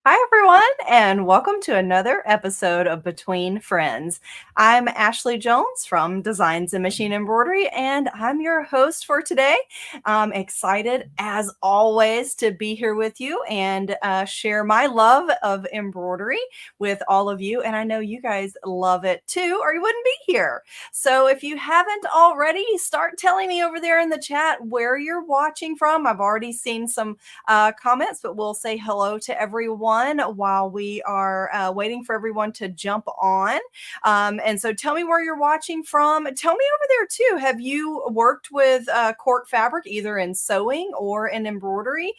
Hi, everyone, and welcome to another episode of Between Friends. I'm Ashley Jones from Designs and Machine Embroidery, and I'm your host for today. I'm excited, as always, to be here with you and share my love of embroidery with all of you. And I know you guys love it too, or you wouldn't be here. So if you haven't already, start telling me over there in the chat where you're watching from. I've already seen some comments, but we'll say hello to everyone while we are waiting for everyone to jump on. And so tell me where you're watching from. Tell me over there too. Have you worked with Cork fabric either in sewing or in embroidery?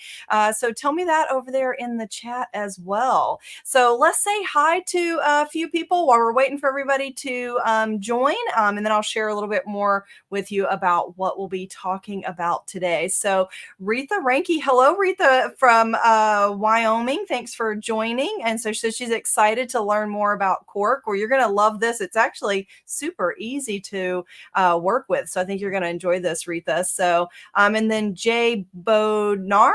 So tell me that over there in the chat as well. So let's say hi to a few people while we're waiting for everybody to join. And then I'll share a little bit more with you about what we'll be talking about today. So Retha Ranky. Hello, Retha from Wyoming. Thanks for joining. And so she says she's excited to learn more about Cork. Well, you're going to love this. It's actually super easy to work with. So I think you're going to enjoy this, Retha. So, and then Jay Bodnar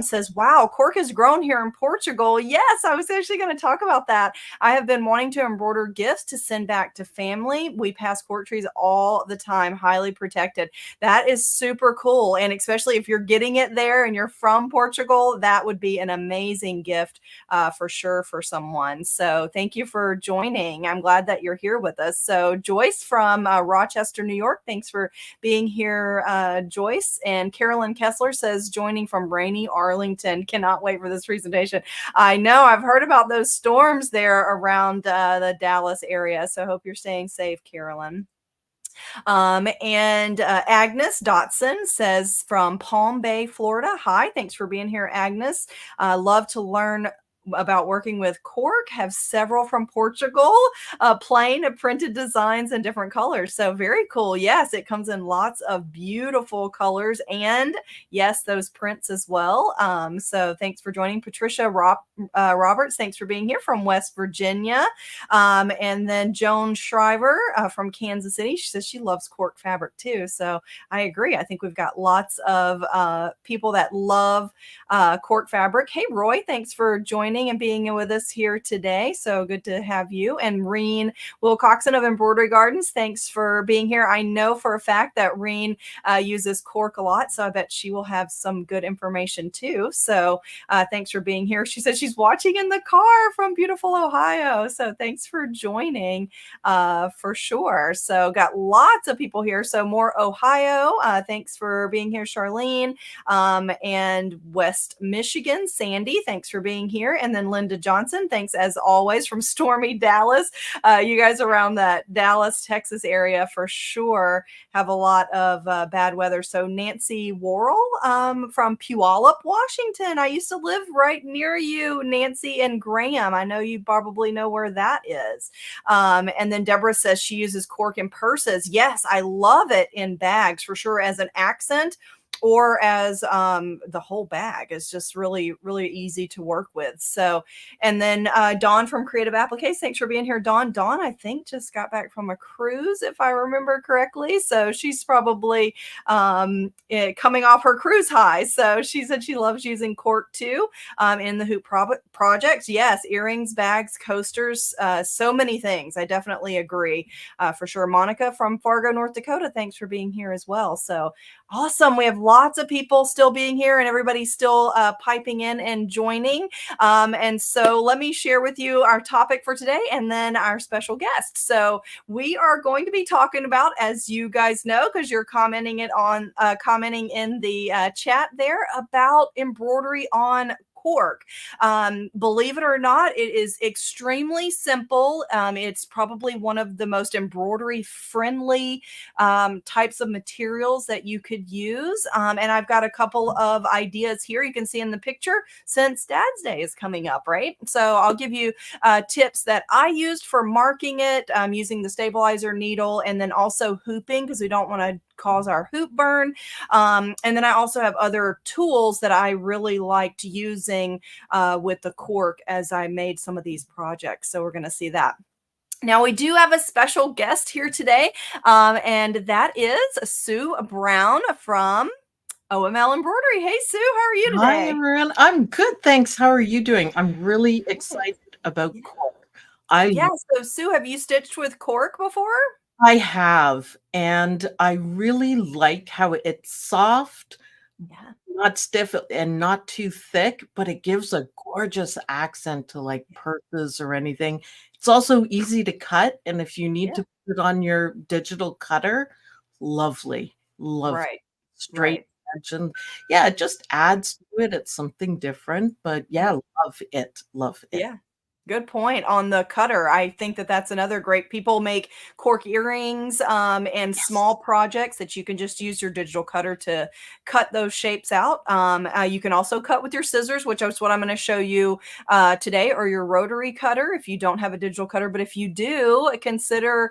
says, wow, Cork has grown here in Portugal. Yes, I was actually going to talk about that. I have been wanting to embroider gifts to send back to family. We pass cork trees all the time, highly protected. That is super cool. And especially if you're getting it there and you're from Portugal, that would be an amazing gift for sure for someone. So thank you for joining. I'm glad that you're here with us. So Joyce from Rochester, New York, thanks for being here, Joyce. And Carolyn Kessler says, joining from rainy Arlington. Cannot wait for this presentation. I know, I've heard about those storms there around the Dallas area. So I hope you're staying safe, Carolyn. And Agnes Dotson says from Palm Bay, Florida. Hi, thanks for being here, Agnes. Love to learn about working with cork, have several from Portugal, plain printed designs in different colors. So very cool. Yes, it comes in lots of beautiful colors and yes, those prints as well. So thanks for joining. Patricia Roberts, thanks for being here from West Virginia. And then Joan Shriver from Kansas City, she says she loves cork fabric too. So I agree. I think we've got lots of people that love cork fabric. Hey, Roy, thanks for joining and being with us here today. So good to have you. And Reen Wilcoxon of Embroidery Gardens, thanks for being here. I know for a fact that Reen uses cork a lot, so I bet she will have some good information too. So thanks for being here. She says she's watching in the car from beautiful Ohio. So thanks for joining for sure. So got lots of people here. So more Ohio. Thanks for being here, Charlene. And West Michigan, Sandy, thanks for being here. And then Linda Johnson, thanks as always from stormy Dallas. You guys around that Dallas, Texas area for sure have a lot of bad weather. So Nancy Worrell from Puyallup, Washington. I used to live right near you, Nancy and Graham. I know you probably know where that is. And then Deborah says she uses cork in purses. Yes, I love it in bags for sure as an accent or as the whole bag is just really, really easy to work with. So, and then Dawn from Creative Applications, thanks for being here, Dawn. Dawn, I think, just got back from a cruise, if I remember correctly. So she's probably coming off her cruise high. So she said she loves using cork too in the hoop projects. Yes, earrings, bags, coasters, so many things. I definitely agree for sure. Monica from Fargo, North Dakota, thanks for being here as well. So awesome. We have lots of people still being here and everybody's still piping in and joining. And so let me share with you our topic for today and then our special guest. So we are going to be talking about, as you guys know, because you're commenting in the chat there, about embroidery on cork. Believe it or not, it is extremely simple. It's probably one of the most embroidery friendly types of materials that you could use. And I've got a couple of ideas here you can see in the picture since Dad's Day is coming up, right? So I'll give you tips that I used for marking it using the stabilizer needle, and then also hooping because we don't want to cause our hoop burn. And then I also have other tools that I really liked using with the cork as I made some of these projects. So we're going to see that. Now, we do have a special guest here today, and that is Sue Brown from OML Embroidery. Hey, Sue, how are you Hi, today? everyone. I'm good, thanks. How are you doing? I'm really Good. excited about Yeah. Cork. I Yeah. So, Sue, have you stitched with cork before? I have, and I really like how it's soft, Yeah. not stiff, and not too thick, but it gives a gorgeous accent to like purses or anything. It's also easy to cut, and if you need Yeah. to put it on your digital cutter, lovely, lovely, Right. straight Right. edge, and yeah, it just adds to it. It's something different, but Yeah. yeah, love it, love it. Yeah. Good point on the cutter. I think that that's another great. People make cork earrings and Yes. small projects that you can just use your digital cutter to cut those shapes out. You can also cut with your scissors, which is what I'm going to show you today, or your rotary cutter if you don't have a digital cutter. But if you do, consider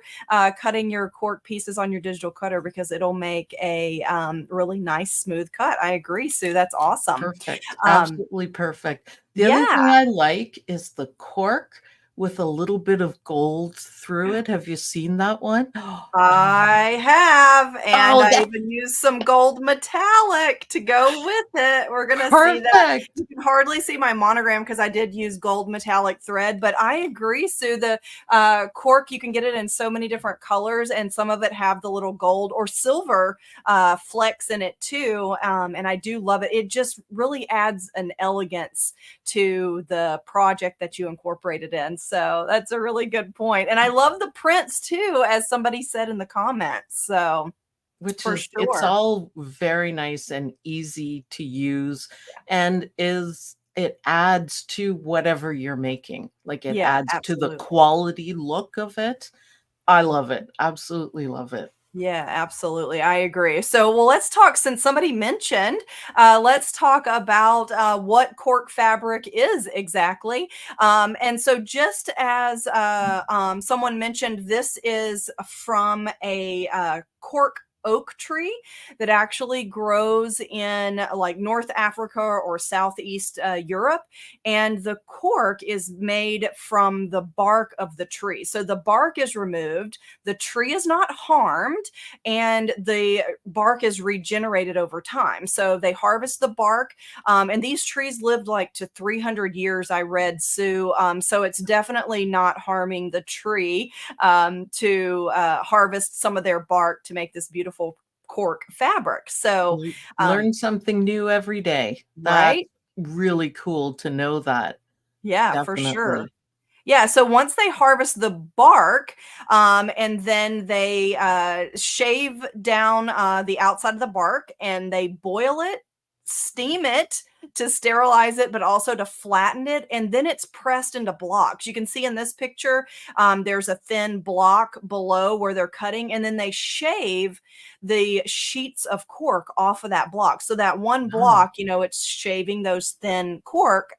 cutting your cork pieces on your digital cutter because it'll make a really nice smooth cut. I agree, Sue. That's awesome. Perfect, Um, absolutely perfect. The other yeah. thing I like is the cork with a little bit of gold through it. Have you seen that one? I have, and Oh, I that's even used some gold metallic to go with it. We're gonna see that. perfect. You can hardly see my monogram because I did use gold metallic thread, but I agree, Sue. The cork, you can get it in so many different colors, and some of it have the little gold or silver flecks in it too. And I do love it. It just really adds an elegance to the project that you incorporated in. So that's a really good point. And I love the prints too, as somebody said in the comments. So Which for is it's sure. all very nice and easy to use, and is it adds to whatever you're making. Like, it Yeah, adds to the absolutely. quality look of it. I love it, absolutely love it. Yeah, absolutely. I agree. So, well, let's talk since somebody mentioned, let's talk about what cork fabric is exactly. And so, just as someone mentioned, this is from a cork oak tree that actually grows in like North Africa or Southeast Europe. And the cork is made from the bark of the tree. So, the bark is removed, the tree is not harmed, and the bark is regenerated over time. So they harvest the bark, and these trees lived like to 300 years, I read, Sue. So it's definitely not harming the tree to harvest some of their bark to make this beautiful cork fabric. So, um, Learn something new every day. That's right? really cool to know that. Yeah, for sure. Definitely. Yeah, so once they harvest the bark, and then they shave down the outside of the bark and they boil it, steam it to sterilize it, but also to flatten it. And then it's pressed into blocks. You can see in this picture, there's a thin block below where they're cutting, and then they shave the sheets of cork off of that block. So that one Wow. block, it's shaving those thin cork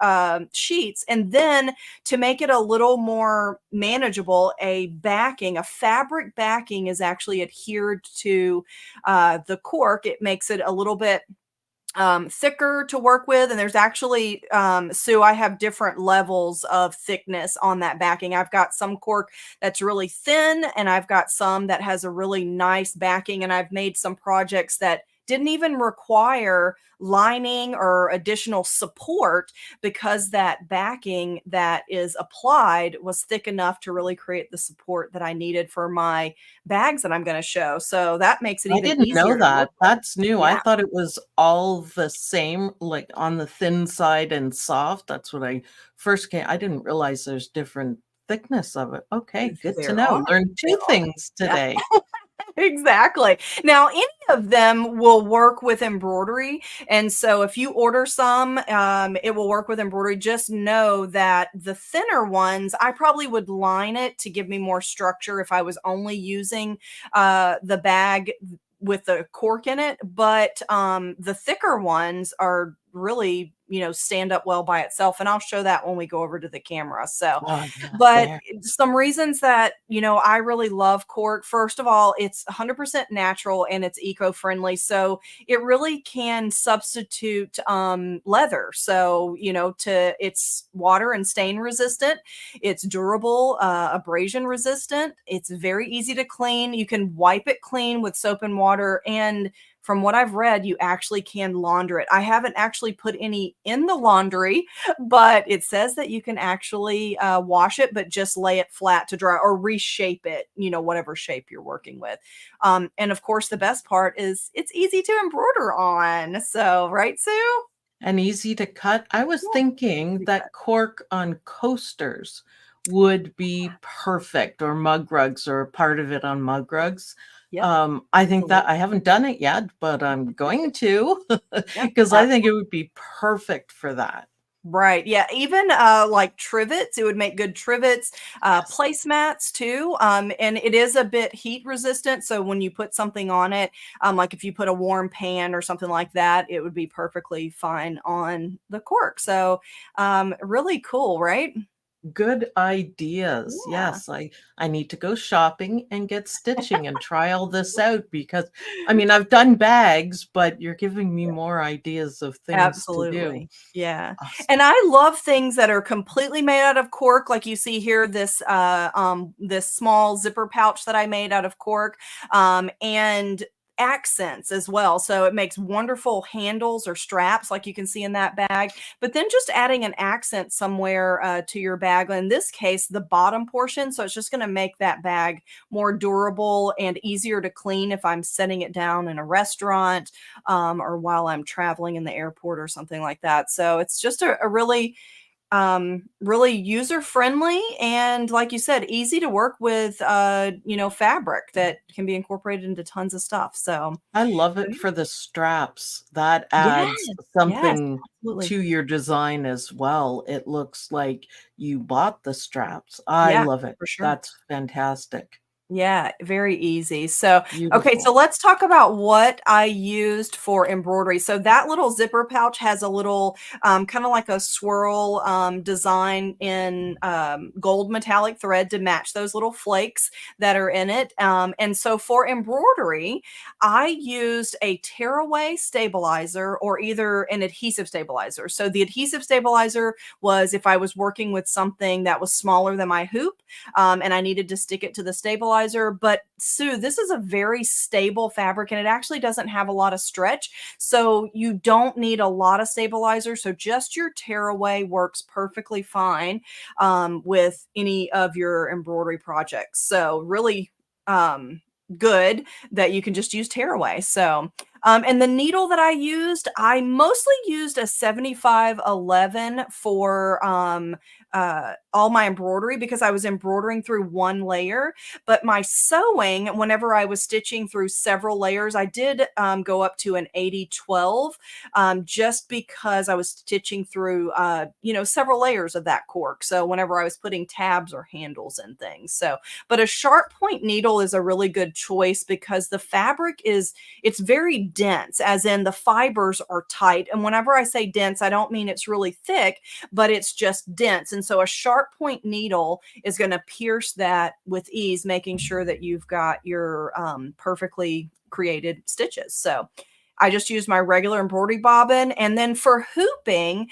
sheets. And then to make it a little more manageable, a fabric backing is actually adhered to the cork. It makes it a little bit thicker to work with. And there's actually, Sue, I have different levels of thickness on that backing. I've got some cork that's really thin, and I've got some that has a really nice backing. And I've made some projects that didn't even require lining or additional support because that backing that is applied was thick enough to really create the support that I needed for my bags that I'm going to show. So that makes it I even didn't know easier to work that. with. That's new. I Yeah. thought it was all the same, like on the thin side and soft. That's what I first came. I didn't realize there's different thickness of it. Okay, good to There know. are, Learned there two are. things Yeah. today. Exactly. Now, any of them will work with embroidery. And so if you order some, it will work with embroidery. Just know that the thinner ones, I probably would line it to give me more structure if I was only using the bag with the cork in it. But the thicker ones are really, stand up well by itself. And I'll show that when we go over to the camera. So, Oh, yeah, but there. some reasons that, I really love cork. First of all, it's 100% natural and it's eco-friendly. So it really can substitute leather. So, it's water and stain resistant. It's durable, abrasion resistant. It's very easy to clean. You can wipe it clean with soap and water. And from what I've read, you actually can launder it. I haven't actually put any in the laundry, but it says that you can actually wash it, but just lay it flat to dry or reshape it, whatever shape you're working with. And of course, the best part is it's easy to embroider on. So, right, Sue? And easy to cut. I was Yeah, thinking easy cut. that cork on coasters would be perfect, or mug rugs, or a part of it on mug rugs. Yep, I think that absolutely. I haven't done it yet, but I'm going to Yep, because I think it absolutely. would be perfect for that. Right. Yeah. Even like trivets, it would make good trivets, Yes. placemats too. And it is a bit heat resistant. So when you put something on it, like if you put a warm pan or something like that, it would be perfectly fine on the cork. So really cool, right? Good ideas. Yeah. Yes, I need to go shopping and get stitching and try all this out because I mean, I've done bags, but you're giving me more ideas of things to do. Absolutely. Yeah. Awesome. And I love things that are completely made out of cork, like you see here, this small zipper pouch that I made out of cork, and accents as well. So it makes wonderful handles or straps like you can see in that bag, but then just adding an accent somewhere to your bag. In this case, the bottom portion. So it's just going to make that bag more durable and easier to clean if I'm setting it down in a restaurant or while I'm traveling in the airport or something like that. So it's just a really, really user friendly and, like you said, easy to work with, fabric that can be incorporated into tons of stuff. I love So it for the straps. That yes, adds yes, something absolutely. to your design as well. It looks like you bought the straps. I Yeah, love it. for sure. That's fantastic. Yeah, very easy. So, okay, so Beautiful. let's talk about what I used for embroidery. So that little zipper pouch has a little kind of like a swirl design in gold metallic thread to match those little flakes that are in it. And so for embroidery, I used a tearaway stabilizer or either an adhesive stabilizer. So the adhesive stabilizer was if I was working with something that was smaller than my hoop, and I needed to stick it to the stabilizer. But Sue, this is a very stable fabric and it actually doesn't have a lot of stretch. So you don't need a lot of stabilizer. So just your tearaway works perfectly fine with any of your embroidery projects. So really good that you can just use tearaway. So, and the needle that I mostly used a 7511 for all my embroidery because I was embroidering through one layer. But my sewing, whenever I was stitching through several layers, I did go up to an 8012 just because I was stitching through, several layers of that cork. So whenever I was putting tabs or handles and things. So, but a sharp point needle is a really good choice because the fabric it's very dense, as in the fibers are tight. And whenever I say dense, I don't mean it's really thick, but it's just dense. And so a sharp point needle is going to pierce that with ease, making sure that you've got your perfectly created stitches. So I just use my regular embroidery bobbin. And then for hooping,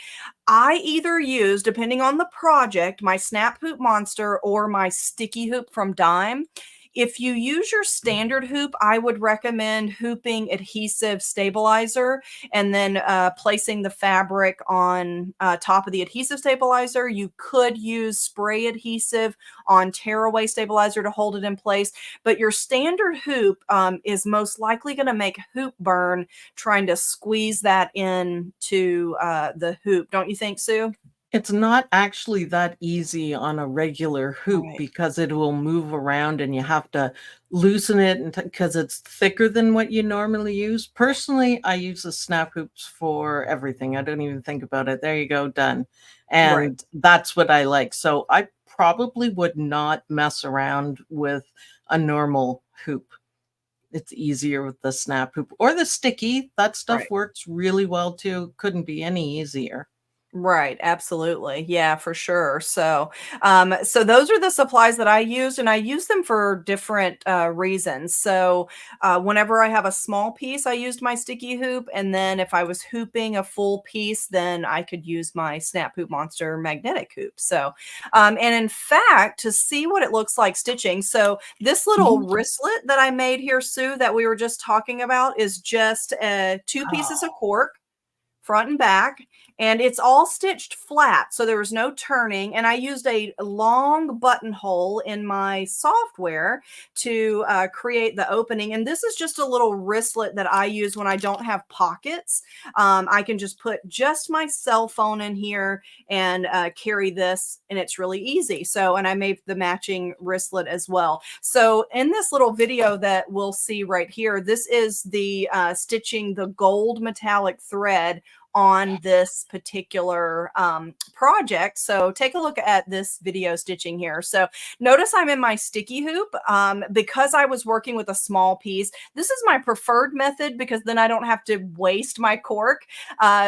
I either use, depending on the project, my snap hoop monster or my sticky hoop from Dime. If you use your standard hoop, I would recommend hooping adhesive stabilizer and then placing the fabric on top of the adhesive stabilizer. You could use spray adhesive on tearaway stabilizer to hold it in place, but your standard hoop is most likely going to make hoop burn trying to squeeze that in to the hoop. Don't you think, Sue? It's not actually that easy on a regular hoop Right. because it will move around and you have to loosen it and because it's thicker than what you normally use. Personally, I use the snap hoops for everything. I don't even think about it. There you go, done. Right. And that's what I like. So I probably would not mess around with a normal hoop. It's easier with the snap hoop or the sticky. That stuff Right. works really well too. Couldn't be any easier. Right, absolutely. Yeah, for sure. So those are the supplies that I used, and I use them for different reasons. Whenever I have a small piece, I used my sticky hoop, and then if I was hooping a full piece, then I could use my Snap Hoop Monster magnetic hoop. And in fact, to see what it looks like stitching, so this little Mhm. wristlet that I made here, Sue, that we were just talking about, is just two pieces of cork front and back, and it's all stitched flat, so there was no turning. And I used a long buttonhole in my software to create the opening. And this is just a little wristlet that I use when I don't have pockets. I can just put just my cell phone in here and carry this, and it's really easy. And I made the matching wristlet as well. So in this little video that we'll see right here, this is the stitching the gold metallic thread on this particular project. So take a look at this video stitching here. So notice I'm in my sticky hoop because I was working with a small piece. This is my preferred method because then I don't have to waste my cork.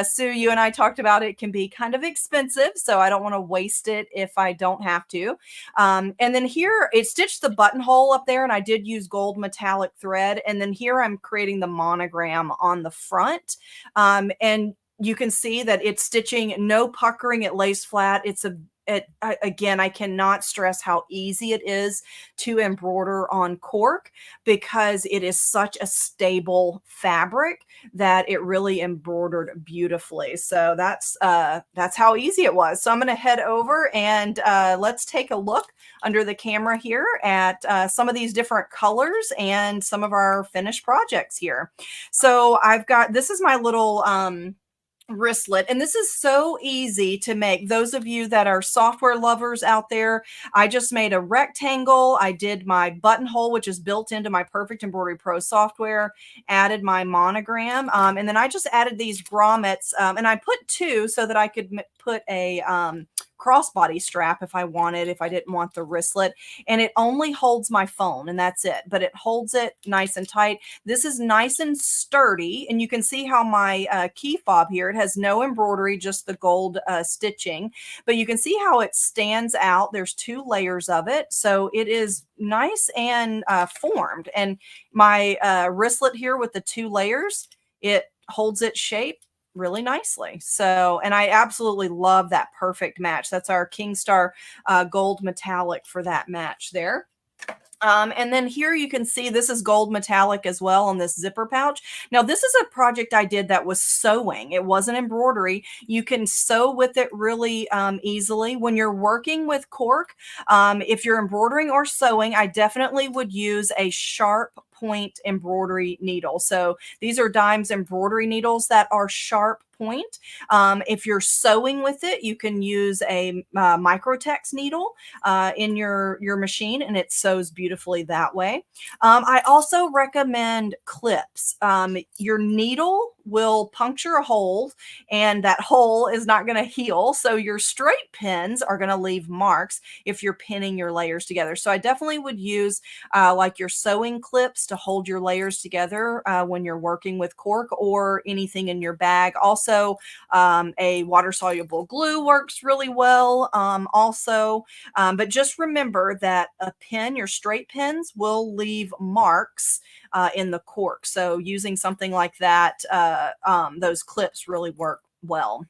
Sue, you and I talked about it can be kind of expensive, so I don't want to waste it if I don't have to. And then here it stitched the buttonhole up there, and I did use gold metallic thread. And then here I'm creating the monogram on the front. And you can see that it's stitching, no puckering, it lays flat. Again, I cannot stress how easy it is to embroider on cork because it is such a stable fabric that it really embroidered beautifully. So that's how easy it was. So I'm going to head over and let's take a look under the camera here at some of these different colors and some of our finished projects here. So I've got, this is my little wristlet, and this is so easy to make. Those of you that are software lovers out there, I just made a rectangle. I did my buttonhole, which is built into my Perfect Embroidery Pro software, added my monogram, and then I just added these grommets, and I put two so that I could put a crossbody strap if I wanted, if I didn't want the wristlet. And it only holds my phone, and that's it, but it holds it nice and tight. This is nice and sturdy, and you can see how my key fob here, it has no embroidery, just the gold stitching, but you can see how it stands out. There's two layers of it, so it is nice and formed. And my wristlet here with the two layers, it holds its shape really nicely. And I absolutely love that perfect match. That's our Kingstar gold metallic for that match there. And then here you can see this is gold metallic as well on this zipper pouch. Now, this is a project I did that was sewing. It wasn't embroidery. You can sew with it really easily. When you're working with cork, if you're embroidering or sewing, I definitely would use a sharp point embroidery needle. So these are Dimes embroidery needles that are sharp point. If you're sewing with it, you can use a Microtex needle in your machine, and it sews beautifully that way. I also recommend clips. Your needle will puncture a hole, and that hole is not going to heal. So your straight pins are going to leave marks if you're pinning your layers together. So I definitely would use like your sewing clips to hold your layers together when you're working with cork or anything in your bag. Also, a water-soluble glue works really well but just remember that a pin, your straight pins, will leave marks in the cork. So using something like that, those clips really work well.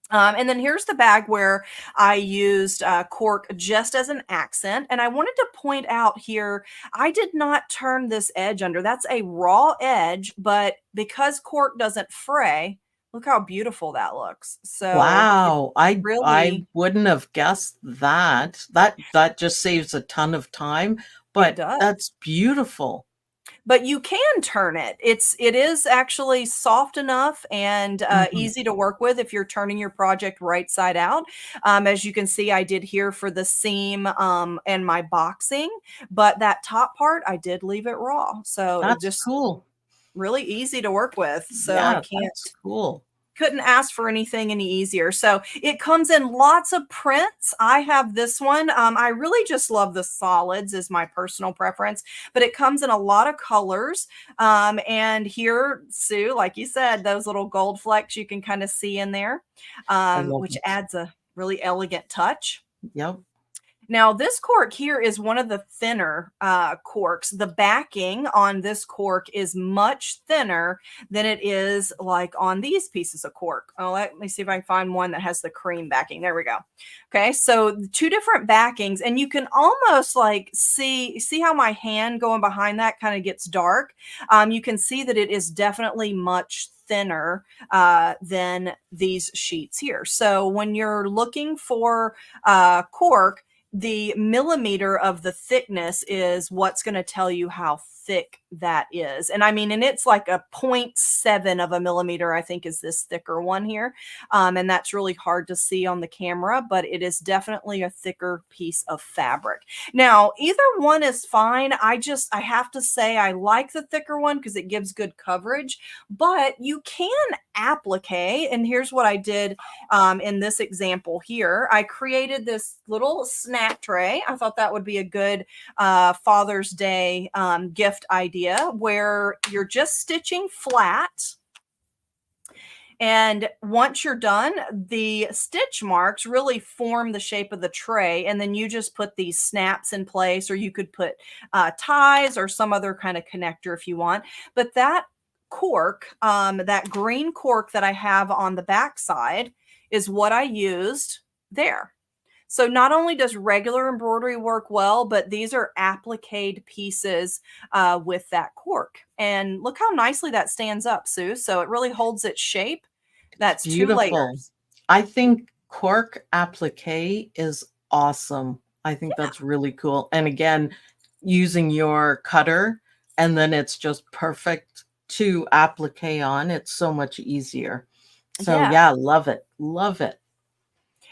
And then here's the bag where I used cork just as an accent. And I wanted to point out here, I did not turn this edge under. That's a raw edge, but because cork doesn't fray, look how beautiful that looks. So it Wow, I really, wouldn't have guessed that. That just saves a ton of time, it but does. that's beautiful. but you can turn it. It is actually soft enough and Mhm. easy to work with if you're turning your project right side out. As you can see, I did here for the seam and my boxing, but that top part I did leave it raw, so it That's just cool. really easy to work with. So I Yeah, that's can't cool. couldn't ask for anything any easier. So it comes in lots of prints. I have this one. I really just love the solids is my personal preference, but it comes in a lot of colors. And here, Sue, like you said, those little gold flecks you can kind of see in there, I love which it. adds a really elegant touch. Yep. Now, this cork here is one of the thinner corks. The backing on this cork is much thinner than it is like on these pieces of cork. Oh, let me see if I can find one that has the cream backing. There we go. Okay, so two different backings, and you can almost like see how my hand going behind that kind of gets dark. You can see that it is definitely much thinner than these sheets here. So when you're looking for cork, the millimeter of the thickness is what's going to tell you how thick that is. And I mean, and it's like a 0.7 of a millimeter, I think is this thicker one here. And that's really hard to see on the camera, but it is definitely a thicker piece of fabric. Now, either one is fine. I have to say I like the thicker one because it gives good coverage, but you can applique. And here's what I did in this example here. I created this little snack tray. I thought that would be a good Father's Day gift idea where you're just stitching flat. And once you're done, the stitch marks really form the shape of the tray. And then you just put these snaps in place, or you could put ties or some other kind of connector if you want. But that cork, that green cork that I have on the back side is what I used there. So not only does regular embroidery work well, but these are appliqued pieces with that cork. And look how nicely that stands up, Sue. So it really holds its shape. It's That's two beautiful. layers. I think cork applique is awesome. I think that's really cool. And again, using your cutter and then it's just perfect to applique on. It's so much easier. So Yeah. yeah, love it. Love it.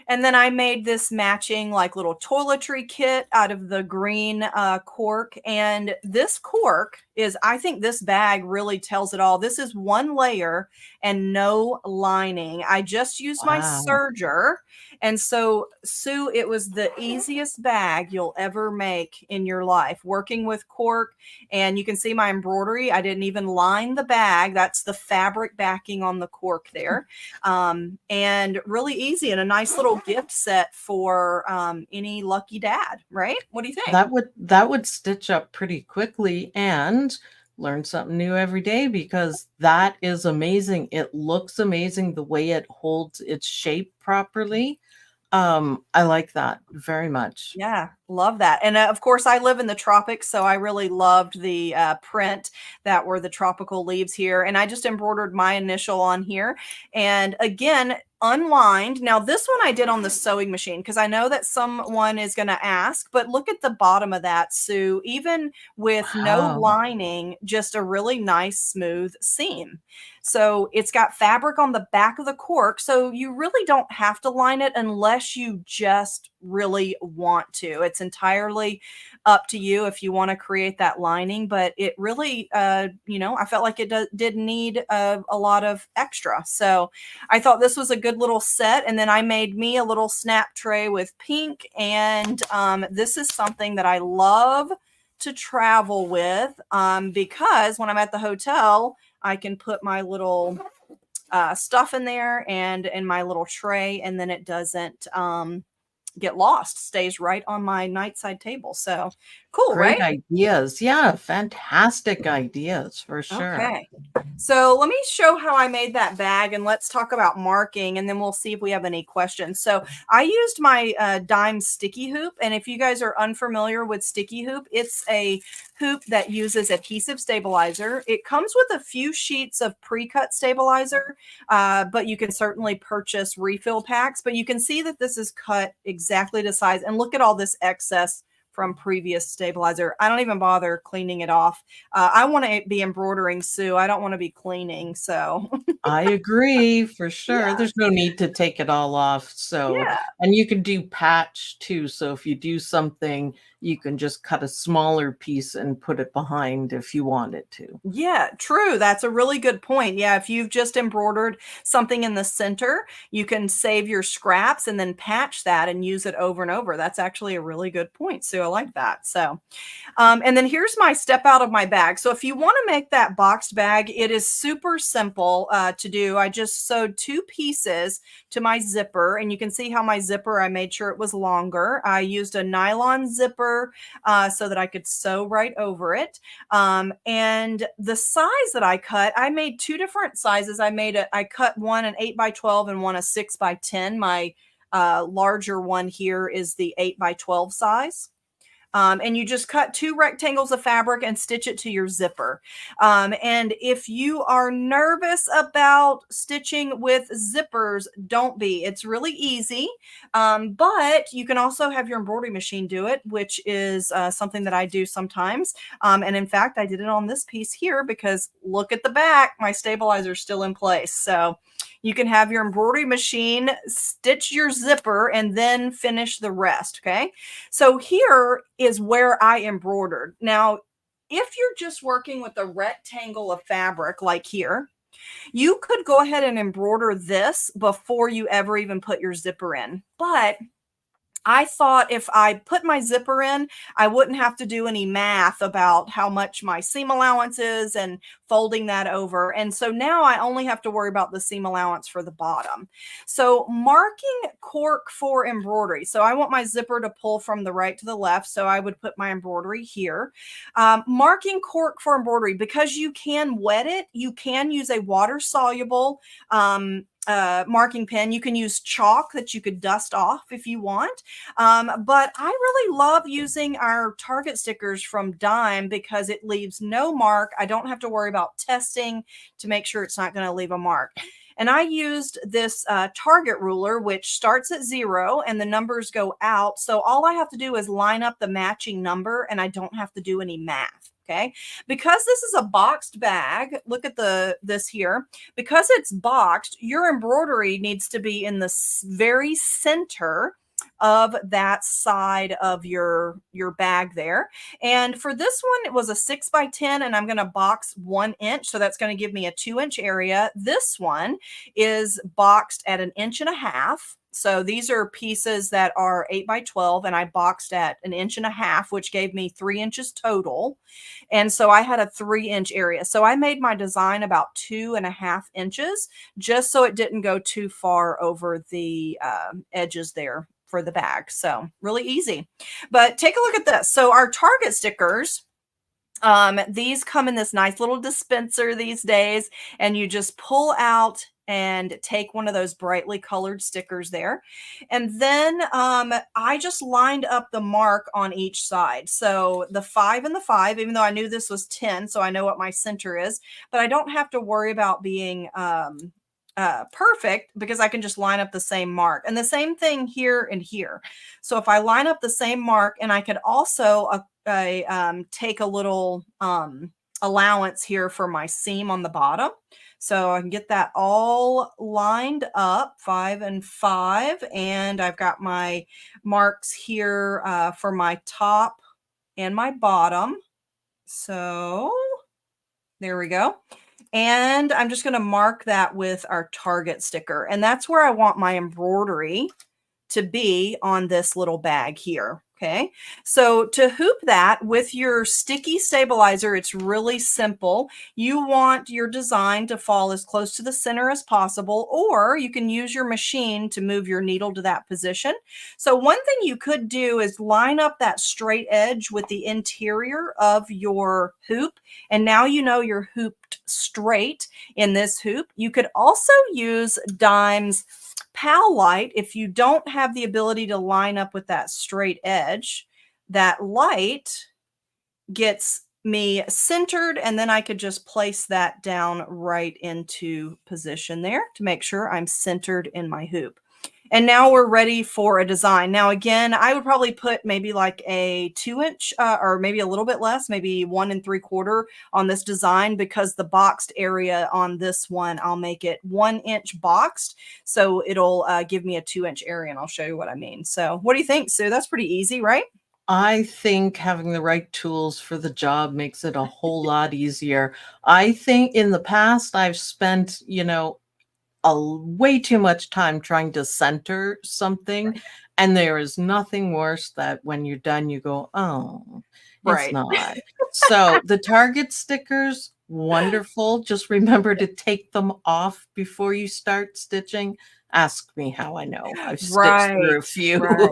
And then I made this matching like little toiletry kit out of the green cork. And this cork is, I think this bag really tells it all. This is one layer and no lining. I just used my Wow. serger. And so, Sue, it was the easiest bag you'll ever make in your life working with cork. And you can see my embroidery. I didn't even line the bag. That's the fabric backing on the cork there. And really easy and a nice little gift set for any lucky dad, right? What do you think? That would stitch up pretty quickly and learn something new every day because that is amazing. It looks amazing the way it holds its shape properly. I like that very much. Yeah, love that. And of course, I live in the tropics, so I really loved the print that were the tropical leaves here. And I just embroidered my initial on here. And again, unlined. Now, this one I did on the sewing machine because I know that someone is going to ask, but look at the bottom of that, Sue. Even with no Wow. lining, just a really nice, smooth seam. So it's got fabric on the back of the cork. So you really don't have to line it unless you just really want to. It's entirely up to you if you want to create that lining, but it really, I felt like it did need a lot of extra. So I thought this was a good little set. And then I made me a little snap tray with pink. And this is something that I love to travel with because when I'm at the hotel, I can put my little stuff in there and in my little tray, and then it doesn't get lost, stays right on my nightside table. So cool, Great right? ideas. Yeah, fantastic ideas for sure. Okay. So let me show how I made that bag and let's talk about marking and then we'll see if we have any questions. So I used my dime sticky hoop. And if you guys are unfamiliar with sticky hoop, it's a hoop that uses adhesive stabilizer. It comes with a few sheets of pre-cut stabilizer, but you can certainly purchase refill packs. But you can see that this is cut exactly to size. And look at all this excess from previous stabilizer. I don't even bother cleaning it off. I want to be embroidering, Sue. I don't want to be cleaning. So I agree for sure. yeah, There's no need to take it all off. So, yeah. and you can do patch too. So if you do something, you can just cut a smaller piece and put it behind if you wanted to. Yeah, true. That's a really good point. Yeah, if you've just embroidered something in the center, you can save your scraps and then patch that and use it over and over. That's actually a really good point, Sue. I like that. So, and then here's my step out of my bag. So if you want to make that boxed bag, it is super simple to do. I just sewed 2 pieces to my zipper, and you can see how my zipper, I made sure it was longer. I used a nylon zipper so that I could sew right over it. And the size that I cut, I made 2 different sizes. I cut one an 8x12 and one a 6x10. My larger one here is the 8x12 size. And you just cut 2 rectangles of fabric and stitch it to your zipper. And if you are nervous about stitching with zippers, don't be. It's really easy, but you can also have your embroidery machine do it, which is something that I do sometimes. And in fact, I did it on this piece here because look at the back, my stabilizer is still in place. So you can have your embroidery machine stitch your zipper and then finish the rest. Okay. So here is where I embroidered. Now, if you're just working with a rectangle of fabric like here, you could go ahead and embroider this before you ever even put your zipper in. But I thought if I put my zipper in, I wouldn't have to do any math about how much my seam allowance is and folding that over. And so now I only have to worry about the seam allowance for the bottom. So marking cork for embroidery. So I want my zipper to pull from the right to the left. So I would put my embroidery here. Marking cork for embroidery, because you can wet it, you can use a water soluble marking pen. You can use chalk that you could dust off if you want. But I really love using our Target stickers from Dime because it leaves no mark. I don't have to worry about testing to make sure it's not going to leave a mark. And I used this Target ruler, which starts at 0 and the numbers go out. So all I have to do is line up the matching number and I don't have to do any math. Okay. Because this is a boxed bag, look at this here. Because it's boxed, your embroidery needs to be in the very center of that side of your bag there. And for this one, it was a 6x10 and I'm going to box 1 inch. So that's going to give me a 2-inch area. This one is boxed at 1.5 inches. So these are pieces that are 8x12 and I boxed at 1.5 inches, which gave me 3 inches total. And so I had a 3-inch area. So I made my design about 2.5 inches just so it didn't go too far over the edges there for the bag. So really easy. But take a look at this. So our Target stickers, these come in this nice little dispenser these days, and you just pull out and take one of those brightly colored stickers there. And then I just lined up the mark on each side. So the 5 and the 5, even though I knew this was 10, so I know what my center is, but I don't have to worry about being perfect because I can just line up the same mark. And the same thing here and here. So if I line up the same mark, and I could also take a little allowance here for my seam on the bottom. So I can get that all lined up, 5 and 5. And I've got my marks here for my top and my bottom. So there we go. And I'm just going to mark that with our Target sticker. And that's where I want my embroidery to be on this little bag here. Okay, so to hoop that with your sticky stabilizer, it's really simple. You want your design to fall as close to the center as possible, or you can use your machine to move your needle to that position. So one thing you could do is line up that straight edge with the interior of your hoop, and now you know you're hooped straight in this hoop. You could also use Dime's Pal light. If you don't have the ability to line up with that straight edge, that light gets me centered, and then I could just place that down right into position there to make sure I'm centered in my hoop. And now we're ready for a design. Now, again, I would probably put maybe like a 2 inch or maybe a little bit less, maybe 1 3/4 on this design, because the boxed area on this one, I'll make it 1 inch boxed. So it'll give me a 2 inch area, and I'll show you what I mean. So what do you think, Sue? That's pretty easy, right? I think having the right tools for the job makes it a whole lot easier. I think in the past I've spent, way too much time trying to center something, and there is nothing worse that when you're done, you go, "Oh, it's Right. not." So, the Target stickers, wonderful. Just remember to take them off before you start stitching. Ask me how I know. I've stitched through Right. a few. Right.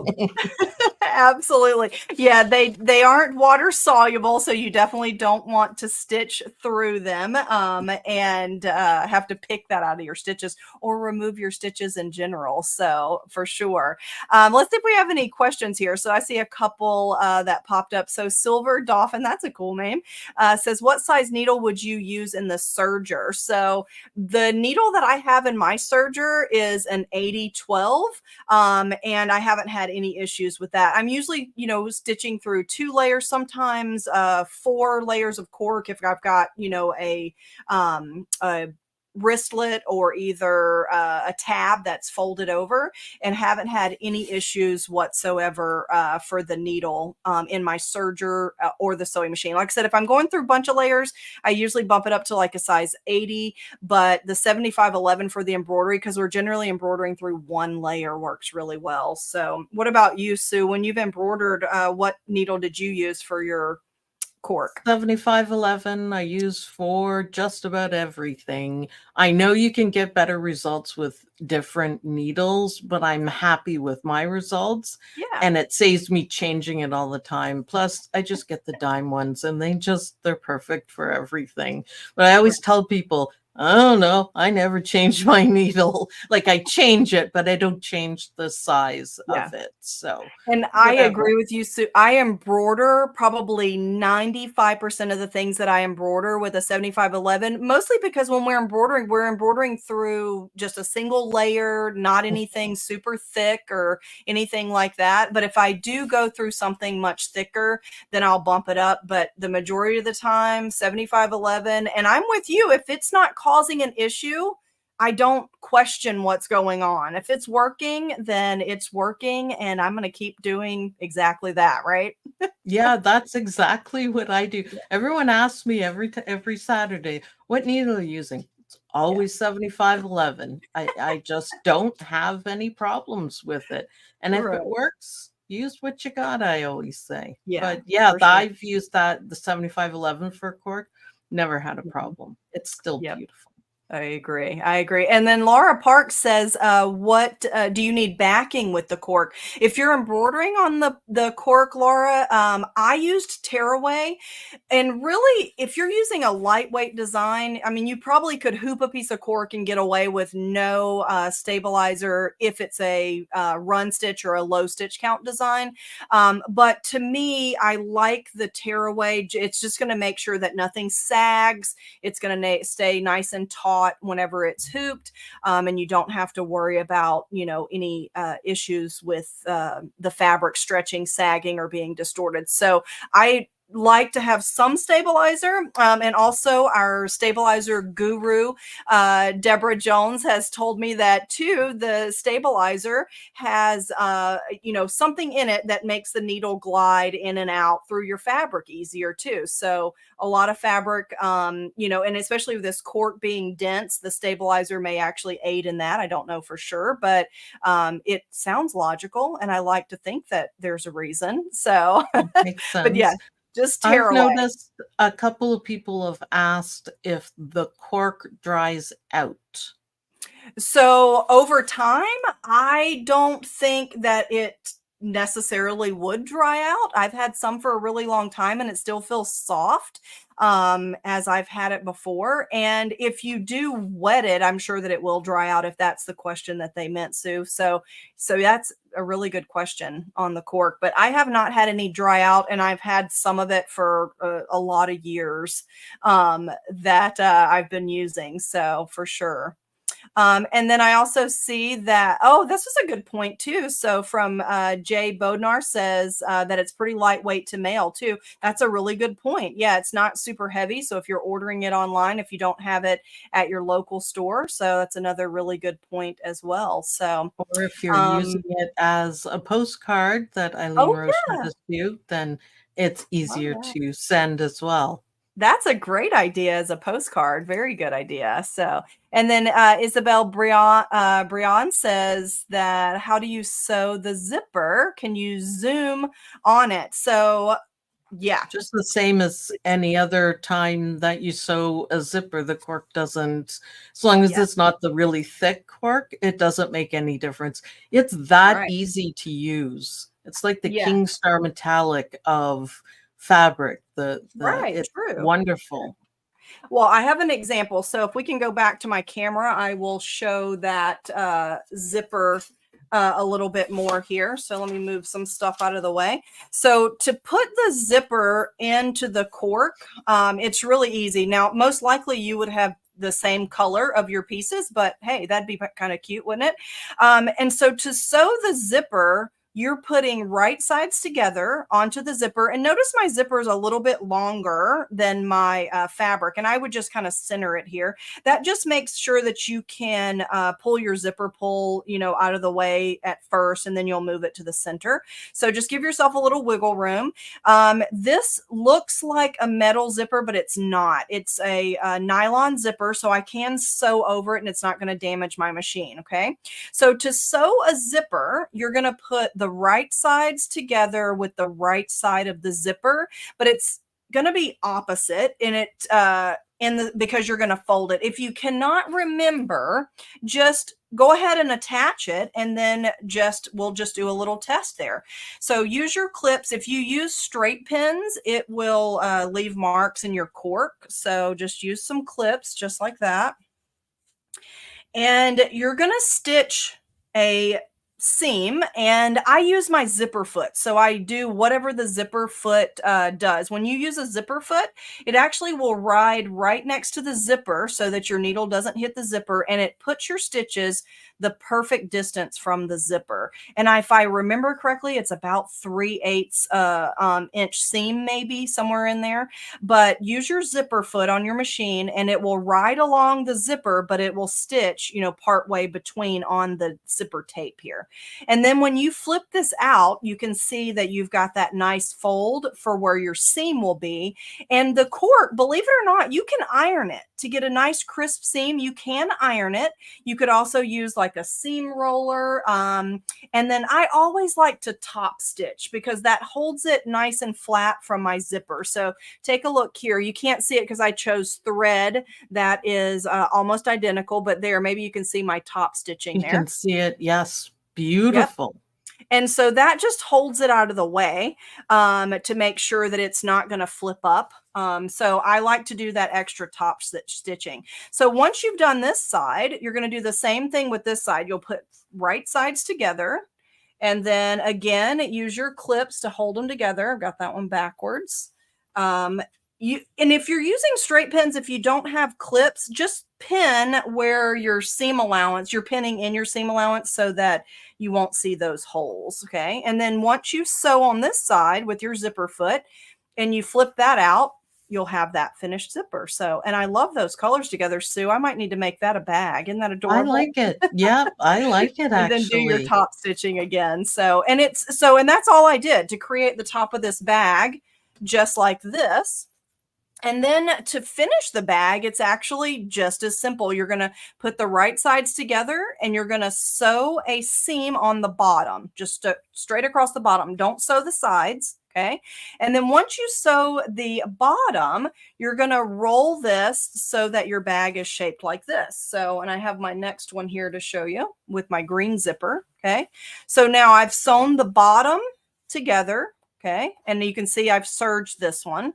Absolutely. Yeah, they aren't water soluble, so you definitely don't want to stitch through them, and have to pick that out of your stitches or remove your stitches in general. So for sure. Let's see if we have any questions here. So I see a couple that popped up. So Silver Dolphin, that's a cool name, says, "What size needle would you use in the serger?" So the needle that I have in my serger is an 80/12. And I haven't had any issues with that. I'm usually, stitching through 2 layers, sometimes 4 layers of cork if I've got, a wristlet or either a tab that's folded over, and haven't had any issues whatsoever for the needle in my serger or the sewing machine. Like I said, if I'm going through a bunch of layers, I usually bump it up to like a size 80, but the 75/11 for the embroidery, because we're generally embroidering through one layer, works really well. So what about you, Sue? When you've embroidered, what needle did you use for your cork? 7511 I use for just about everything. I know you can get better results with different needles, but I'm happy with my results, Yeah. and it saves me changing it all the time. Plus, I just get the dime ones and they're perfect for everything. But I always tell people, I don't know, I never change my needle. Like I change it, but I don't change the size Yeah. of it. So, And I whatever. agree with you, Sue. I embroider probably 95% of the things that I embroider with a 75/11, mostly because when we're embroidering through just a single layer, not anything super thick or anything like that. But if I do go through something much thicker, then I'll bump it up. But the majority of the time, 75/11. And I'm with you. If it's not causing an issue, I don't question what's going on. If it's working, then it's working, and I'm going to keep doing exactly that, right? Yeah, that's exactly what I do. Everyone asks me every Saturday, "What needle are you using?" It's Yeah. always 7511. I just don't have any problems with it. And if it Right. works, use what you got, I always say. Yeah, But yeah, for sure. I've used the 7511 for cork, never had a Mhm. problem. It's still Yep. beautiful. I agree. I agree. And then Laura Park says, "What do you need backing with the cork?" If you're embroidering on the cork, Laura, I used tearaway. And really, if you're using a lightweight design, I mean, you probably could hoop a piece of cork and get away with no stabilizer if it's a run stitch or a low stitch count design. But to me, I like the tearaway. It's just going to make sure that nothing sags. It's going to stay nice and taut whenever it's hooped, and you don't have to worry about any issues with the fabric stretching, sagging, or being distorted. So I like to have some stabilizer. And also, our stabilizer guru, Deborah Jones, has told me that too. The stabilizer has, something in it that makes the needle glide in and out through your fabric easier too. So a lot of fabric, and especially with this cork being dense, the stabilizer may actually aid in that. I don't know for sure, but it sounds logical, and I like to think that there's a reason. So, Makes but yeah, sense. just tear I've away. noticed a couple of people have asked if the cork dries out. So over time, I don't think that it necessarily would dry out. I've had some for a really long time and it still feels soft, as I've had it before. And if you do wet it, I'm sure that it will dry out, if that's the question that they meant, Sue. So that's a really good question on the cork, but I have not had any dry out, and I've had some of it for a lot of years that I've been using. So for sure. And then I also see that, oh, this was a good point too. So from Jay Bodnar says that it's pretty lightweight to mail too. That's a really good point. Yeah, it's not super heavy. So if you're ordering it online, if you don't have it at your local store, so that's another really good point as well. So, Or if you're using um, it as a postcard that Eileen oh wrote in yeah, dispute, then it's love easier that. to send as well. That's a great idea as a postcard. Very good idea. So, and then Isabel Brion says that how do you sew the zipper? Can you zoom on it? So, yeah, Just the same as any other time that you sew a zipper, the cork doesn't, as long as yeah, it's not the really thick cork, it doesn't make any difference. It's that right. easy to use. It's like the Yeah, King Star metallic of fabric. The right. it's True. wonderful. Well, I have an example. So if we can go back to my camera, I will show that zipper a little bit more here. So let me move some stuff out of the way. So to put the zipper into the cork, it's really easy. Now, most likely you would have the same color of your pieces, but hey, that'd be kind of cute, wouldn't it? And so to sew the zipper, you're putting right sides together onto the zipper. And notice my zipper is a little bit longer than my fabric. And I would just kind of center it here. That just makes sure that you can pull your zipper pull, out of the way at first, and then you'll move it to the center. So just give yourself a little wiggle room. This looks like a metal zipper, but it's not. It's a nylon zipper, so I can sew over it and it's not going to damage my machine. Okay. So to sew a zipper, you're going to put the right sides together with the right side of the zipper, but it's going to be opposite in it because you're going to fold it. If you cannot remember, just go ahead and attach it, and then we'll just do a little test there. So use your clips. If you use straight pins, it will leave marks in your cork. So just use some clips just like that. And you're going to stitch a seam, and I use my zipper foot. So I do whatever the zipper foot does. When you use a zipper foot, it actually will ride right next to the zipper so that your needle doesn't hit the zipper, and it puts your stitches the perfect distance from the zipper. And if I remember correctly, it's about 3/8 inch seam, maybe somewhere in there. But use your zipper foot on your machine, and it will ride along the zipper, but it will stitch, part way between on the zipper tape here. And then when you flip this out, you can see that you've got that nice fold for where your seam will be. And the cork, believe it or not, you can iron it to get a nice crisp seam. You can iron it. You could also use like a seam roller. And then I always like to top stitch because that holds it nice and flat from my zipper. So take a look here. You can't see it because I chose thread that is almost identical, but there, maybe you can see my top stitching You can there. see it. Yes. Yep. Beautiful. And so that just holds it out of the way to make sure that it's not going to flip up. So I like to do that extra top stitching. So once you've done this side, you're going to do the same thing with this side. You'll put right sides together. And then again, use your clips to hold them together. I've got that one backwards. And if you're using straight pins, if you don't have clips, just pin where your seam allowance, you're pinning in your seam allowance so that you won't see those holes. Okay. And then once you sew on this side with your zipper foot and you flip that out, you'll have that finished zipper. So, and I love those colors together, Sue. I might need to make that a bag. Isn't that I adorable? like it. Yeah, I like it And then do your actually. top stitching again. And that's all I did to create the top of this bag, just like this. And then to finish the bag, it's actually just as simple. You're going to put the right sides together and you're going to sew a seam on the bottom, just straight across the bottom. Don't sew the sides. Okay. And then once you sew the bottom, you're going to roll this so that your bag is shaped like this. So, and I have my next one here to show you with my green zipper. Okay. So now I've sewn the bottom together. Okay. And you can see I've serged this one.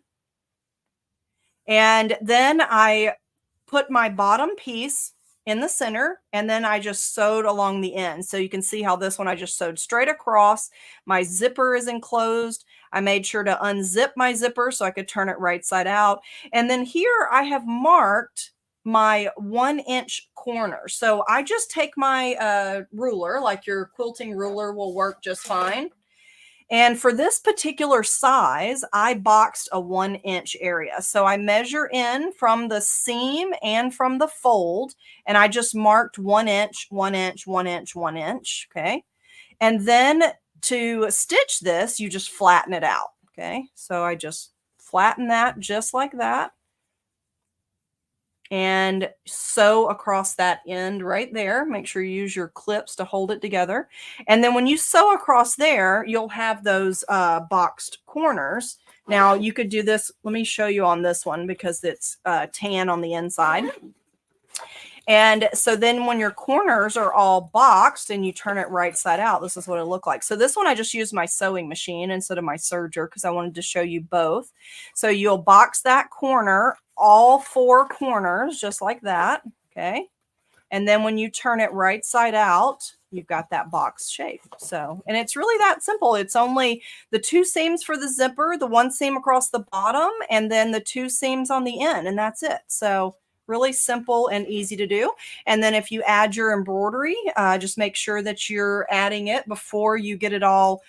And then I put my bottom piece in the center, and then I just sewed along the end. So you can see how this one I just sewed straight across. My zipper is enclosed. I made sure to unzip my zipper so I could turn it right side out. And then here I have marked my 1-inch corner. So I just take my ruler, like your quilting ruler will work just fine. And for this particular size, I boxed a 1-inch area. So I measure in from the seam and from the fold, and I just marked 1 inch, 1 inch, 1 inch, 1 inch. Okay. And then to stitch this, you just flatten it out. Okay. So I just flatten that just like that and sew across that end right there. Make sure you use your clips to hold it together. And then when you sew across there, you'll have those boxed corners. Now you could do this. Let me show you on this one because it's tan on the inside. And so then when your corners are all boxed and you turn it right side out, this is what it looked like. So this one, I just used my sewing machine instead of my serger because I wanted to show you both. So you'll box that corner, all 4 corners, just like that. Okay. And then when you turn it right side out, you've got that box shape. So, and it's really that simple. It's only the 2 seams for the zipper, the 1 seam across the bottom, and then the 2 seams on the end, and that's it. So really simple and easy to do. And then if you add your embroidery, just make sure that you're adding it before you get it all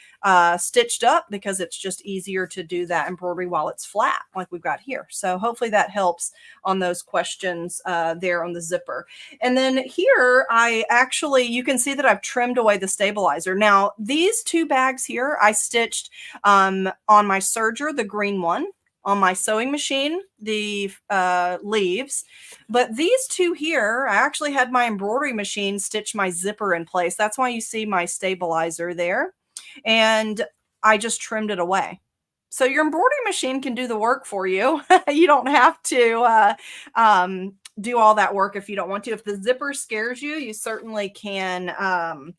stitched up, because it's just easier to do that embroidery while it's flat like we've got here. So hopefully that helps on those questions there on the zipper. And then here you can see that I've trimmed away the stabilizer. Now these 2 bags here I stitched on my serger, the green one, on my sewing machine, the leaves. But these 2 here, I actually had my embroidery machine stitch my zipper in place. That's why you see my stabilizer there. And I just trimmed it away. So your embroidery machine can do the work for you. You don't have to do all that work if you don't want to. If the zipper scares you, you certainly can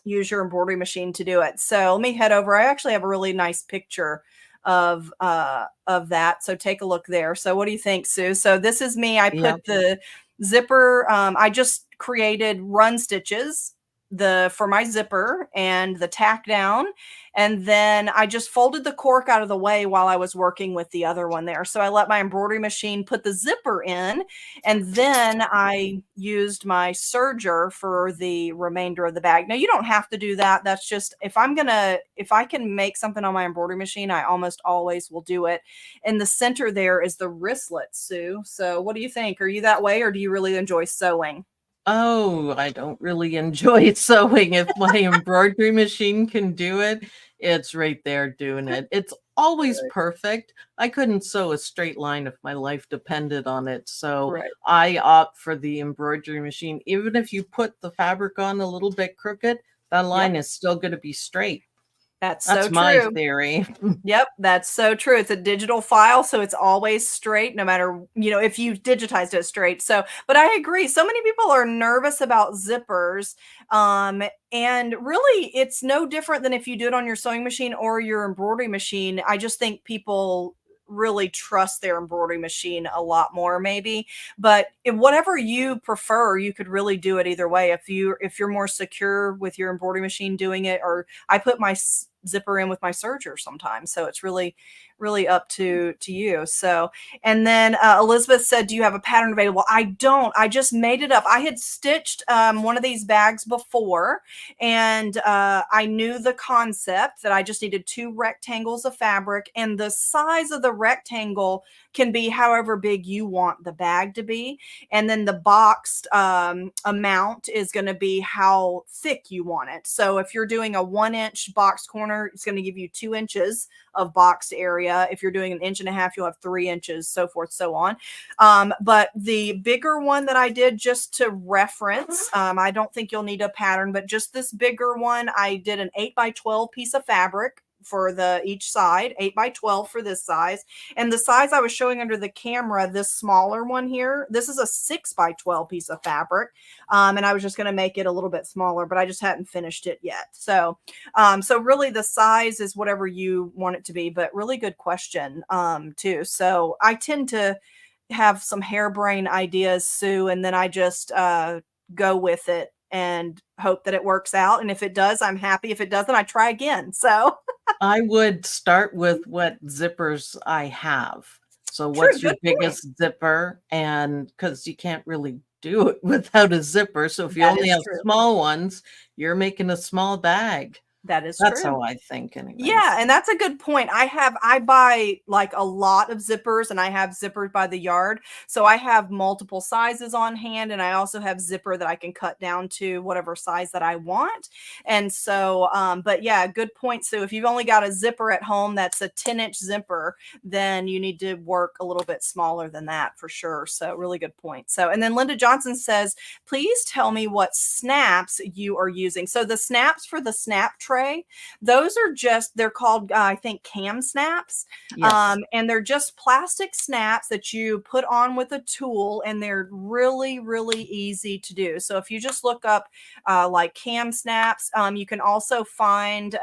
use your embroidery machine to do it. So let me head over. I actually have a really nice picture of that. So take a look there. So what do you think, Sue? So this is me. I put the zipper. I just created run stitches for my zipper and the tack down. And then I just folded the cork out of the way while I was working with the other one there. So I let my embroidery machine put the zipper in, and then I used my serger for the remainder of the bag. Now you don't have to do that. That's just, if I can make something on my embroidery machine, I almost always will do it. In the center there is the wristlet, Sue. So what do you think? Are you that way, or do you really enjoy sewing? Oh, I don't really enjoy sewing. If my embroidery machine can do it, it's right there doing it. It's always perfect. I couldn't sew a straight line if my life depended on it. So Right. I opt for the embroidery machine. Even if you put the fabric on a little bit crooked, that line is still going to be straight. That's That's so my true. theory. Yep, that's so true. It's a digital file, so it's always straight, no matter, if you digitized it straight. So, but I agree. So many people are nervous about zippers. And really, it's no different than if you do it on your sewing machine or your embroidery machine. I just think people really trust their embroidery machine a lot more, maybe. But whatever you prefer, you could really do it either way. If you're more secure with your embroidery machine doing it, or I put my zipper in with my serger sometimes. So it's really up to you. So, and then Elizabeth said, do you have a pattern available? I don't. I just made it up. I had stitched one of these bags before, and I knew the concept that I just needed 2 rectangles of fabric, and the size of the rectangle can be however big you want the bag to be. And then the boxed amount is going to be how thick you want it. So if you're doing a 1-inch boxed corner, it's going to give you 2 inches of boxed area. If you're doing 1.5 inches, you'll have 3 inches, so forth, so on. But the bigger one that I did, just to reference, I don't think you'll need a pattern, but just this bigger one, I did an 8x12 piece of fabric for each side, 8x12 for this size. And the size I was showing under the camera, this smaller one here, this is a 6x12 piece of fabric. And I was just going to make it a little bit smaller, but I just hadn't finished it yet. So, so really the size is whatever you want it to be, but really good question, too. So I tend to have some harebrained ideas, Sue, and then I just, go with it and hope that it works out. And if it does, I'm happy. If it doesn't, I try again. So I would start with what zippers I have. So True, what's your good point. biggest zipper? And because you can't really do it without a zipper. So if you That only is have true. small ones, you're making a small bag. That is That's true. how I think, Yeah, anyways. and that's a good point. I buy like a lot of zippers and I have zippers by the yard. So I have multiple sizes on hand and I also have zipper that I can cut down to whatever size that I want. And so but yeah, good point. So if you've only got a zipper at home that's a 10-inch zipper, then you need to work a little bit smaller than that for sure. So really good point. So and then Linda Johnson says, "Please tell me what snaps you are using." So the snaps for the snap tray, those are just, they're called, I think, cam snaps. Yes. And they're just plastic snaps that you put on with a tool, and they're really, really easy to do. So if you just look up like cam snaps, you can also find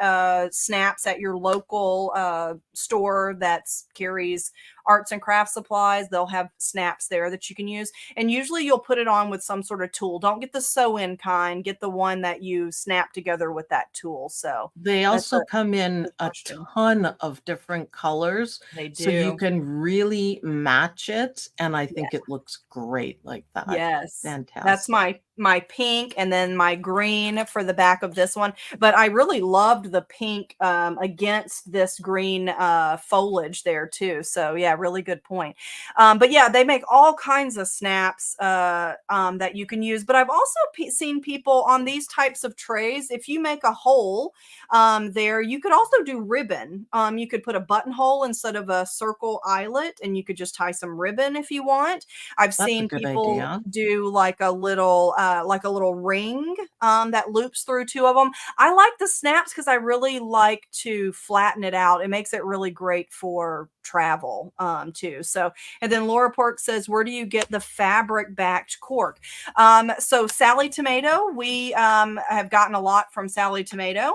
snaps at your local store that carries arts and craft supplies. They'll have snaps there that you can use. And usually you'll put it on with some sort of tool. Don't get the sew-in kind. Get the one that you snap together with that tool. So They that's a also come in good a question. ton of different colors, They so you do. can really match it, and I Yeah. think it looks great like that. Yes. That's Fantastic. my pink and then my green for the back of this one. But I really loved the pink against this green foliage there too. So yeah, really good point. But yeah, they make all kinds of snaps that you can use. But I've also seen people on these types of trays. If you make a hole there, you could also do ribbon. You could put a buttonhole instead of a circle eyelet, and you could just tie some ribbon if you want. I've That's a seen good people idea. do like a little ring that loops through two of them. I like the snaps because I really like to flatten it out. It makes it really great for travel too. So, and then Laura Pork says, "Where do you get the fabric backed cork?" So Sally Tomato, we have gotten a lot from Sally Tomato.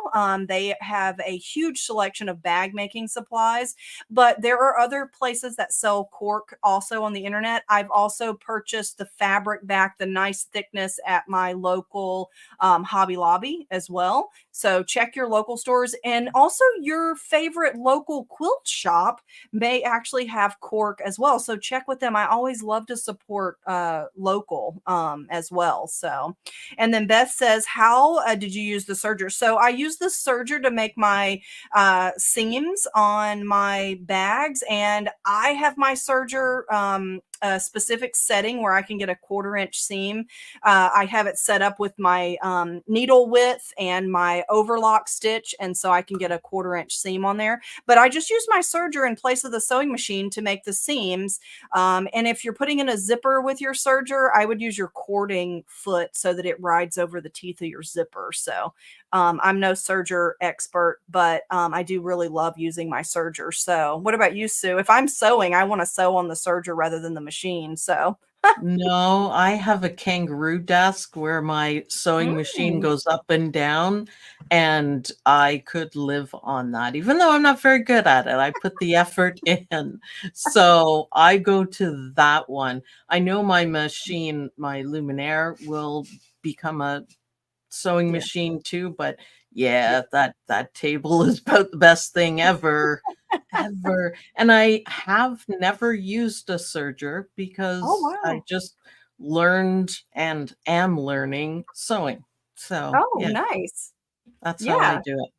They have a huge selection of bag making supplies, but there are other places that sell cork also on the internet. I've also purchased the fabric back, the nice thickness at my local Hobby Lobby as well. So check your local stores, and also your favorite local quilt shop may actually have cork as well. So check with them. I always love to support local as well. So, and then Beth says, "How did you use the serger?" So I use the serger to make my seams on my bags, and I have my serger a specific setting where I can get a 1/4 inch seam. I have it set up with my needle width and my overlock stitch, and so I can get a 1/4 inch seam on there. But I just use my serger in place of the sewing machine to make the seams. And if you're putting in a zipper with your serger, I would use your cording foot so that it rides over the teeth of your zipper. So I'm no serger expert, but I do really love using my serger. So what about you, Sue? If I'm sewing, I want to sew on the serger rather than the machine. So No, I have a kangaroo desk where my sewing machine mm, goes up and down, and I could live on that, even though I'm not very good at it. I put the effort in. So I go to that one. I know my machine, my Luminaire, will become a sewing yeah, machine too, but yeah. yeah, that table is about the best thing ever, ever. And I have never used a serger Oh because I wow. just learned and am learning sewing. So Oh, yeah, nice. that's how I Yeah. do it.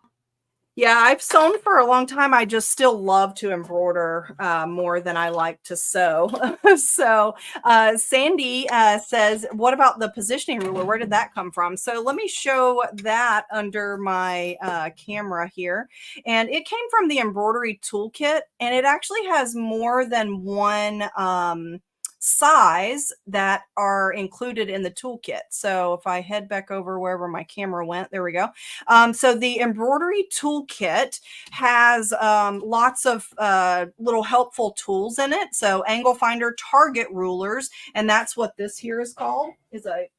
Yeah, I've sewn for a long time. I just still love to embroider more than I like to sew. So, Sandy says, "What about the positioning ruler? Where did that come from?" So, let me show that under my camera here. And it came from the embroidery toolkit, and it actually has more than one. Size that are included in the toolkit. So if I head back over wherever my camera went, there we go. So the embroidery toolkit has lots of little helpful tools in it. So angle finder, target rulers, and that's what this here is called, is a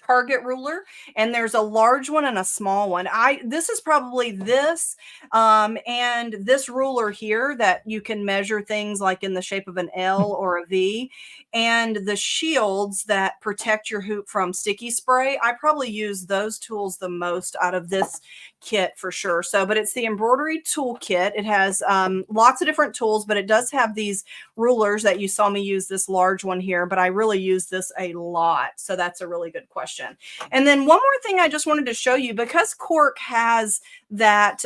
target ruler, and there's a large one and a small one. This is probably this and this ruler here that you can measure things like in the shape of an L or a V, and the shields that protect your hoop from sticky spray. I probably use those tools the most out of this kit for sure. So, but it's the embroidery toolkit. It has lots of different tools, but it does have these rulers that you saw me use this large one here, but I really use this a lot. So that's a really good question. And then one more thing I just wanted to show you, because cork has that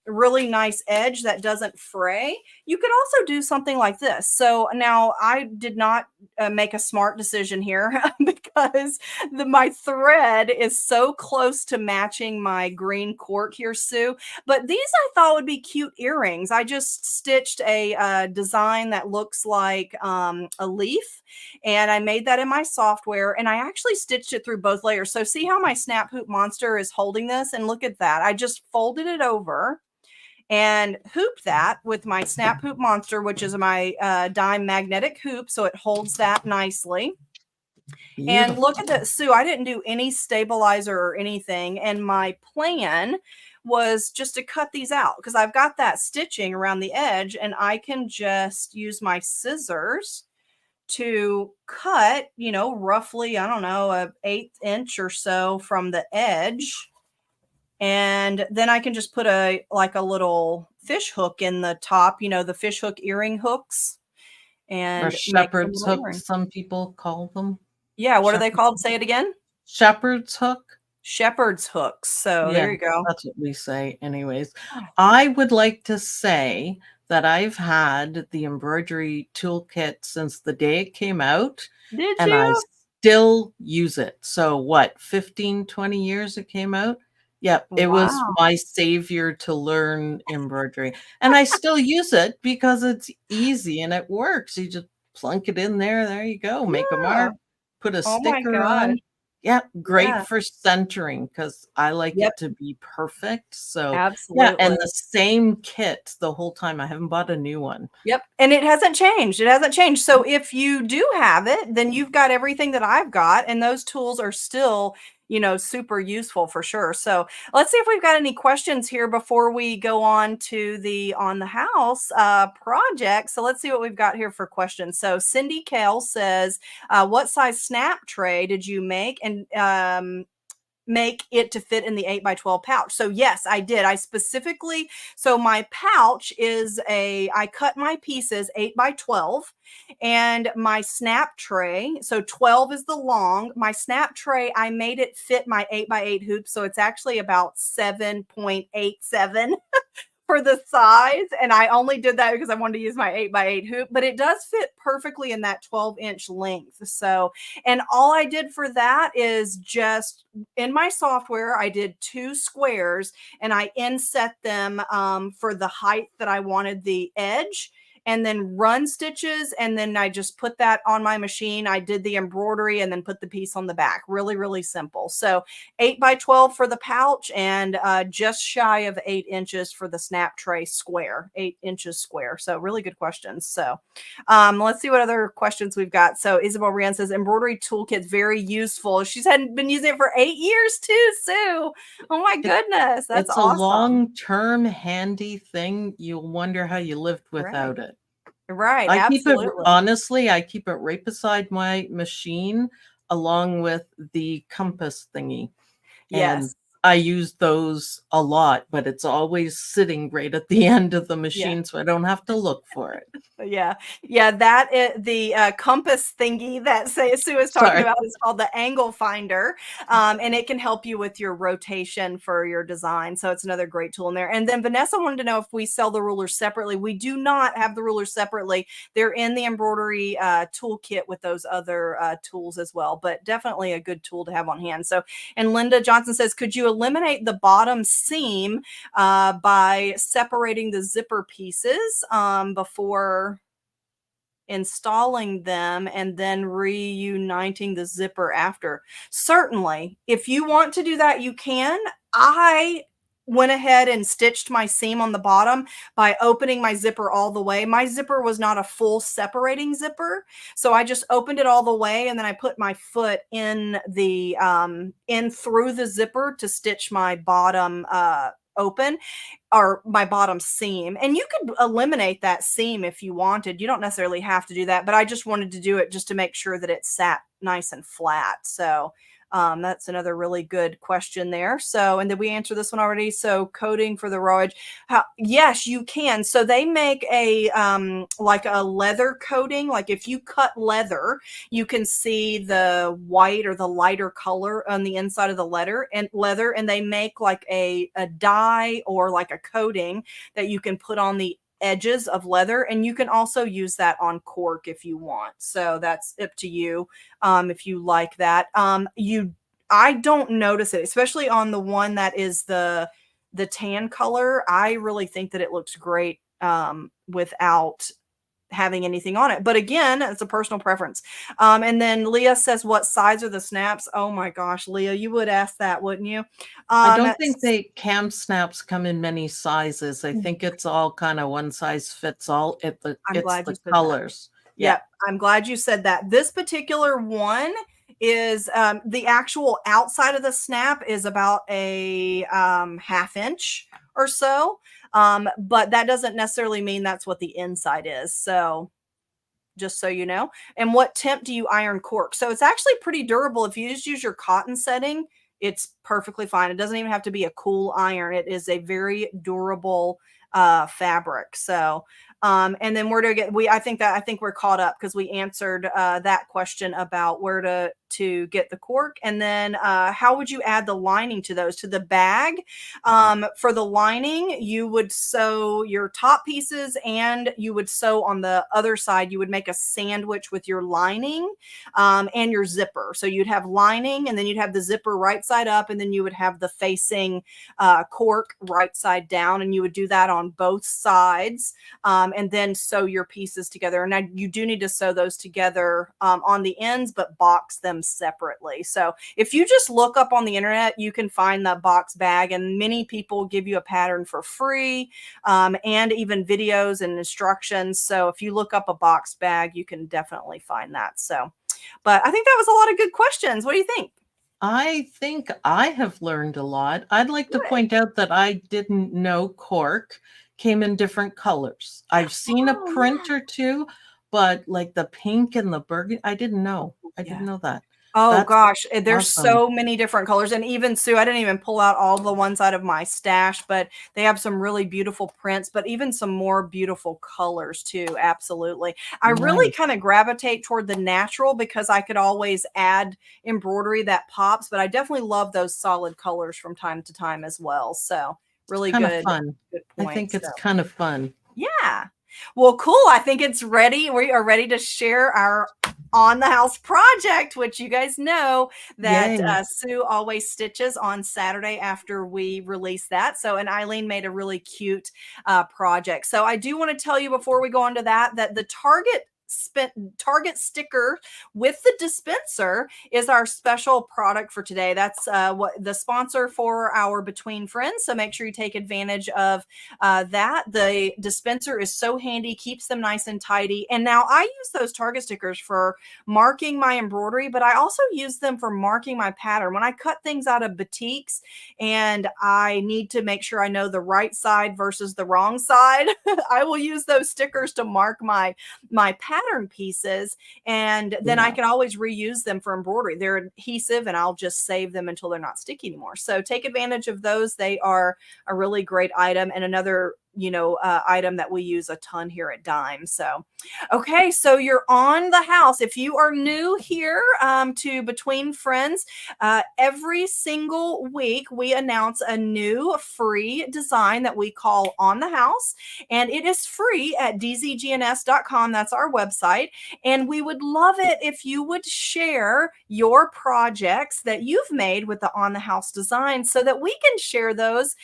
really nice edge that doesn't fray, you could also do something like this. So now I did not make a smart decision here because my thread is so close to matching my green cork here, Sue. But these I thought would be cute earrings. I just stitched a design that looks like a leaf, and I made that in my software, and I actually stitched it through both layers. So see how my snap hoop monster is holding this, and look at that. I just folded it over and hoop that with my snap hoop monster, which is my dime magnetic hoop. So it holds that nicely. And look at this, Sue, I didn't do any stabilizer or anything. And my plan was just to cut these out because I've got that stitching around the edge, and I can just use my scissors to cut, you know, roughly, I don't know, an 1/8 inch or so from the edge. And then I can just put a little fish hook in the top, you know, the fish hook earring hooks, Or and make a shepherd's little hook, earring. some people call them. Yeah, what are they Shepherd's called? Say it again. shepherd's hook. Shepherd's hooks. So Yeah, there you go. that's what we say anyways. I would like to say that I've had the embroidery toolkit since the day it came out, Did and I you? still use it. So what, 15, 20 years it came out? Yep, it was Wow. my savior to learn embroidery. And I still use it because it's easy and it works. You just plunk it in there. There you go. Make a Yeah. mark, put a Oh my sticker gosh. on. Yeah, great Yeah. for centering because I like Yep. it to be perfect. So, yeah, and Absolutely. the same kit the whole time. I haven't bought a new one. Yep, and it hasn't changed. It hasn't changed. So if you do have it, then you've got everything that I've got, and those tools are still, you know, super useful for sure. So let's see if we've got any questions here before we go on to the on the house project. So let's see what we've got here for questions. So Cindy Kale says, "What size snap tray did you make?" And make it to fit in the 8x12 pouch. So yes, I did. I specifically, so my pouch is I cut my pieces 8x12, and my snap tray, so 12 is the long, my snap tray, I made it fit my 8x8 hoop. So it's actually about 7.87 for the size, and I only did that because I wanted to use my 8x8 hoop, but it does fit perfectly in that 12-inch length. So, and all I did for that is just in my software, I did 2 squares, and I inset them for the height that I wanted the edge, and then run stitches, and then I just put that on my machine. I did the embroidery and then put the piece on the back. Really, really simple. So 8x12 for the pouch, and just shy of 8 inches for the snap tray square, 8 inches square. So really good questions. So let's see what other questions we've got. So Isabel Rian says, embroidery toolkit, very useful. She's been using it for 8 years too, Sue. Oh my goodness. That's It's a awesome. long-term handy thing. You'll wonder how you lived Right. without it. Right. I keep it Absolutely. honestly, I keep it right beside my machine along with the compass thingy, and Yes. I use those a lot, but it's always sitting right at the end of the Yeah. machine, so I don't have to look for it. Yeah. Yeah, that is the compass thingy that Sue is talking Sorry. about is called the angle finder. And it can help you with your rotation for your design. So it's another great tool in there. And then Vanessa wanted to know if we sell the rulers separately. We do not have the rulers separately. They're in the embroidery toolkit with those other tools as well, but definitely a good tool to have on hand. So, and Linda Johnson says, could you eliminate the bottom seam by separating the zipper pieces before installing them and then reuniting the zipper after? Certainly, if you want to do that, you can. I went ahead and stitched my seam on the bottom by opening my zipper all the way. My zipper was not a full separating zipper, so I just opened it all the way, and then I put my foot in the in through the zipper to stitch my bottom open, or my bottom seam. And you could eliminate that seam if you wanted. You don't necessarily have to do that, but I just wanted to do it just to make sure that it sat nice and flat. So That's another really good question there. So, and did we answer this one already? So, coating for the raw edge. Yes, you can. So they make a like a leather coating. Like if you cut leather, you can see the white or the lighter color on the inside of the leather, and they make like a dye or like a coating that you can put on the edges of leather, and you can also use that on cork if you want. So that's up to you if you like that. You I don't notice it, especially on the one that is the tan color. I really think that it looks great without having anything on it. But again, it's a personal preference. And then Leah says, what size are the snaps? Oh my gosh, Leah, you would ask that, wouldn't you? I don't think they cam snaps come in many sizes. I Mm, think it's all kind of one size fits all. I'm It's glad you the said that. colors. Yeah. Yep, I'm glad you said that. This particular one is the actual outside of the snap is about a half inch or so. But that doesn't necessarily mean that's what the inside is. So just so you know. And what temp do you iron cork? So it's actually pretty durable. If you just use your cotton setting, it's perfectly fine. It doesn't even have to be a cool iron. It is a very durable fabric. So and then where to get I think we're caught up because we answered that question about where to get the cork. And then how would you add the lining to those to the bag? For the lining, you would sew your top pieces and you would sew on the other side. You would make a sandwich with your lining and your zipper. So you'd have lining and then you'd have the zipper right side up, and then you would have the facing cork right side down, and you would do that on both sides and then sew your pieces together. And now you do need to sew those together on the ends, but box them separately. So if you just look up on the internet, you can find the box bag, and many people give you a pattern for free and even videos and instructions. So if you look up a box bag, you can definitely find that. So, but I think that was a lot of good questions. What do you think? I think I have learned a lot. I'd like to Good. point out that I didn't know cork came in different colors. I've seen a Oh, print or two, but like the pink and the burgundy, I didn't know. I yeah. didn't know that. Oh That's gosh, there's awesome. so many different colors. And even Sue, I didn't even pull out all the ones out of my stash, but they have some really beautiful prints, but even some more beautiful colors too. Absolutely. I really Nice. kind of gravitate toward the natural because I could always add embroidery that pops, but I definitely love those solid colors from time to time as well. So It's really kind of good, fun. good I point. think So it's kind of fun. yeah. Well, cool. I think it's ready. We are ready to share our on the house project, which you guys know that Yay. Sue always stitches on Saturday after we release that. So, and Eileen made a really cute project. So, I do want to tell you before we go on to that that the Target sticker with the dispenser is our special product for today. That's what the sponsor for our Between Friends. So make sure you take advantage of that. The dispenser is so handy, keeps them nice and tidy. And now I use those Target stickers for marking my embroidery, but I also use them for marking my pattern. When I cut things out of batiks and I need to make sure I know the right side versus the wrong side, I will use those stickers to mark my pattern pieces, and then I Yeah. can always reuse them for embroidery. They're adhesive and I'll just save them until they're not sticky anymore. So take advantage of those. They are a really great item, and another item that we use a ton here at Dime. So okay, so you're on the house. If you are new here to Between Friends, every single week we announce a new free design that we call On the House, and it is free at dzgns.com. That's our website. And we would love it if you would share your projects that you've made with the On the House design so that we can share those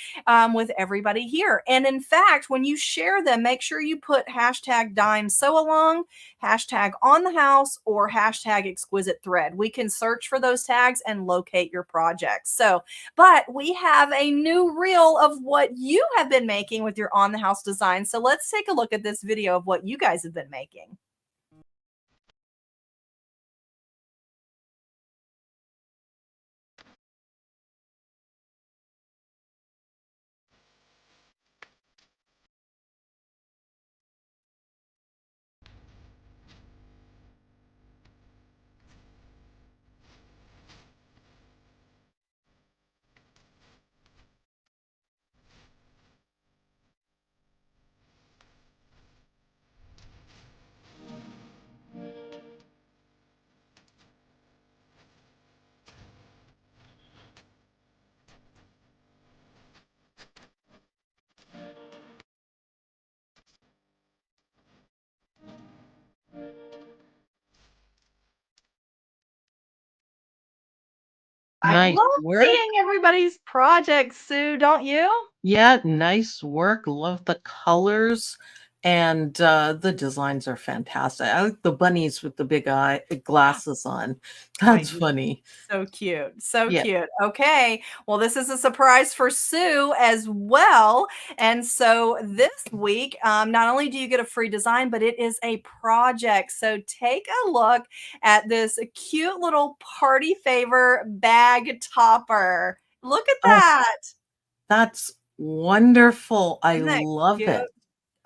with everybody here. And in fact, when you share them, make sure you put hashtag Dime Sew Along, hashtag On the House, or hashtag Exquisite Thread. We can search for those tags and locate your projects. So, but we have a new reel of what you have been making with your On the House design. So let's take a look at this video of what you guys have been making. I Nice love work. seeing everybody's projects, Sue, don't you? Yeah, nice work. Love the colors and the designs are fantastic. I like the bunnies with the big eye glasses on. I That's do. funny. So cute. So Yeah. cute. Okay. Well, this is a surprise for Sue as well. And so this week, not only do you get a free design, but it is a project. So take a look at this cute little party favor bag topper. Look at Oh, that. that's wonderful. I Isn't that love cute? it.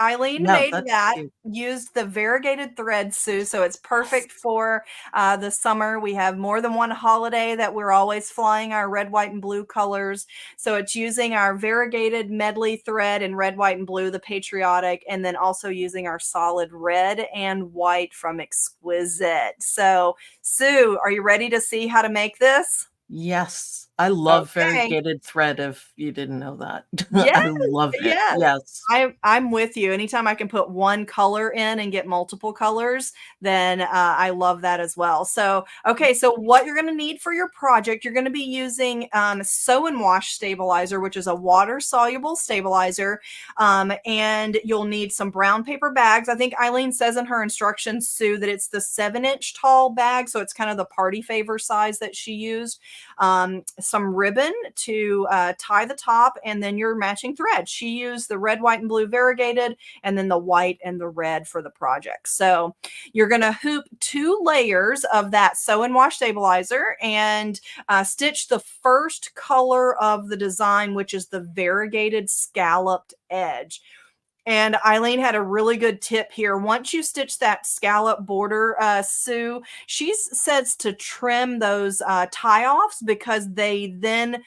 Eileen Yeah, made that's that, cute. used the variegated thread, Sue, so it's Yes. perfect for the summer. We have more than one holiday that we're always flying our red, white, and blue colors. So it's using our variegated medley thread in red, white, and blue, the patriotic, and then also using our solid red and white from Exquisite. So, Sue, are you ready to see how to make this? Yes. I love Okay. variegated thread if you didn't know that. Yes, I love it. yes. Yes. I'm with you. Anytime I can put one color in and get multiple colors, then I love that as well. So, okay, so what you're going to need for your project, you're going to be using Sew and Wash Stabilizer, which is a water soluble stabilizer, and you'll need some brown paper bags. I think Eileen says in her instructions, Sue, that it's the 7-inch tall bag, so it's kind of the party favor size that she used. Some ribbon to tie the top, and then your matching thread. She used the red, white, and blue variegated, and then the white and the red for the project. So you're going to hoop 2 layers of that sew and wash stabilizer and stitch the first color of the design, which is the variegated scalloped edge. And Eileen had a really good tip here. Once you stitch that scallop border, Sue, she says to trim those tie-offs because they then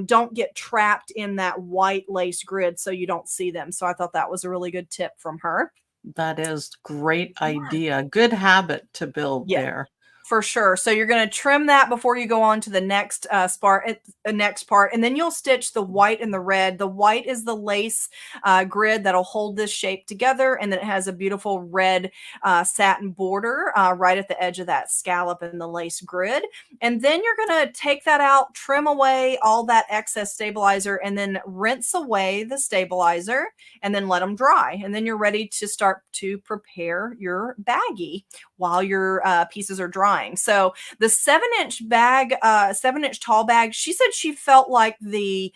don't get trapped in that white lace grid so you don't see them. So I thought that was a really good tip from her. That is great Yeah. idea. Good habit to build Yeah. there. For sure. So you're going to trim that before you go on to the next next part, and then you'll stitch the white and the red. The white is the lace grid that'll hold this shape together, and then it has a beautiful red satin border right at the edge of that scallop and the lace grid. And then you're going to take that out, trim away all that excess stabilizer, and then rinse away the stabilizer, and then let them dry. And then you're ready to start to prepare your baggie while your pieces are drying. So the 7-inch bag, 7-inch tall bag, she said she felt like the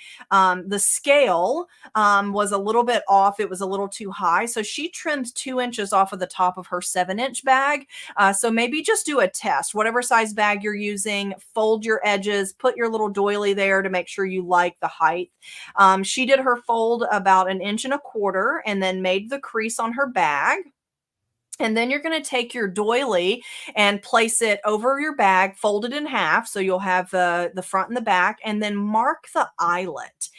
scale was a little bit off. It was a little too high. So she trimmed 2 inches off of the top of her 7-inch bag. So maybe just do a test. Whatever size bag you're using, fold your edges, put your little doily there to make sure you like the height. She did her fold about 1.25 inches and then made the crease on her bag. And then you're going to take your doily and place it over your bag, fold it in half. So you'll have the front and the back, and then mark the eyelet.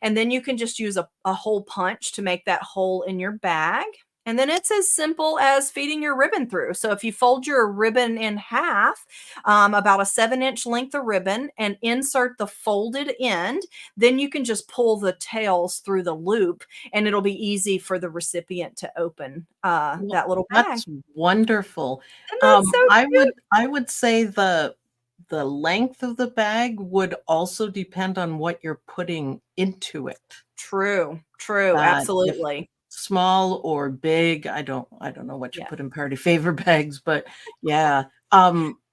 And then you can just use a hole punch to make that hole in your bag. And then it's as simple as feeding your ribbon through. So if you fold your ribbon in half, about a 7-inch length of ribbon, and insert the folded end, then you can just pull the tails through the loop, and it'll be easy for the recipient to open Well, that little bag. that's wonderful. Isn't that so cute? I would say the length of the bag would also depend on what you're putting into it. True, true, That if absolutely. small or big, I don't know what you Yeah, put in party favor bags, but yeah.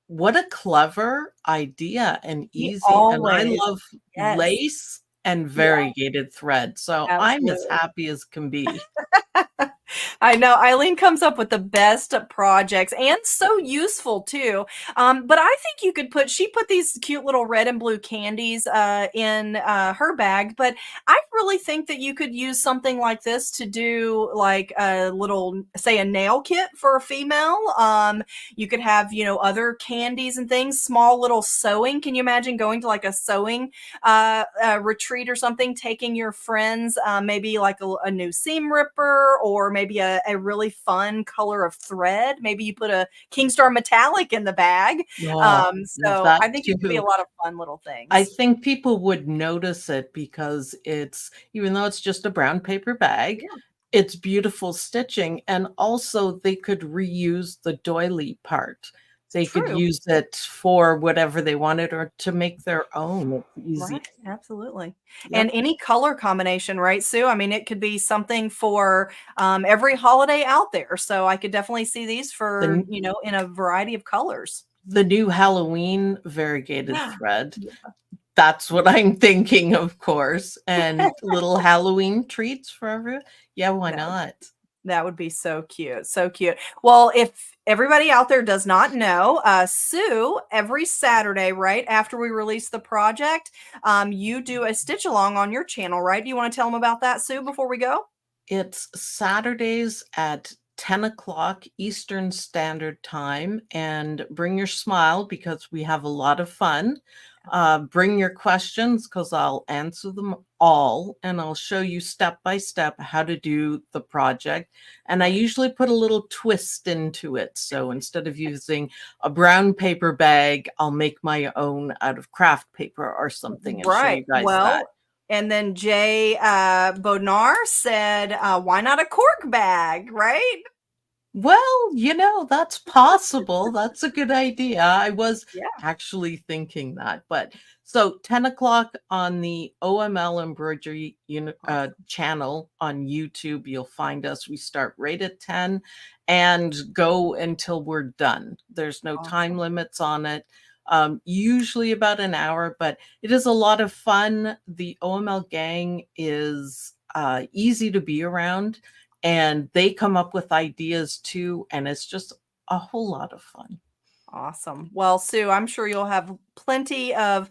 What a clever idea and we easy. And I always love yes, lace and yeah, variegated thread. So I'm as absolutely. happy as can be. I know Eileen comes up with the best projects and so useful too. But I think you could she put these cute little red and blue candies in her bag, but I really think that you could use something like this to do like a little, say, a nail kit for a female. You could have, other candies and things, small little sewing. Can you imagine going to like a sewing retreat or something, taking your friends, maybe like a new seam ripper, or maybe a really fun color of thread. Maybe you put a Kingstar metallic in the bag. Oh, love So that I think it could be a too. lot of fun little I things. think people would notice it because it's even though it's just a brown paper bag, Yeah. it's beautiful stitching, and also they could reuse the doily part. They could True. use it for whatever they wanted or to make their own. It's easy. Right, absolutely. And Yep. any color combination, right, Sue? I mean, it could be something for every holiday out there. So I could definitely see these for, The in a variety of colors. the new Halloween variegated Yeah. thread. That's what I'm thinking, of course. And little Halloween treats for everyone. Yeah, why That not? that would be so cute. So cute. Well, if everybody out there does not know, Sue, every Saturday, right after we release the project, you do a stitch along on your channel, right? Do you want to tell them about that, Sue, before we go? It's Saturdays at 10 o'clock Eastern Standard Time, and bring your smile because we have a lot of fun. Bring your questions because I'll answer them all, and I'll show you step by step how to do the project. And I Right. usually put a little twist into it. So instead of using a brown paper bag, I'll make my own out of craft paper or something and show Right. you guys that. Well, and then Jay Bodnar said, why not a cork bag, right? Well, that's possible. That's a good idea. I was Yeah. actually thinking that. But so 10 o'clock on the OML Embroidery Awesome. channel on YouTube, you'll find us. We start right at 10 and go until we're done. There's no time Awesome. limits on it. Usually about an hour, but it is a lot of fun. The OML gang is easy to be around, and they come up with ideas too, and it's just a whole lot of fun. Awesome. Well, Sue, I'm sure you'll have plenty of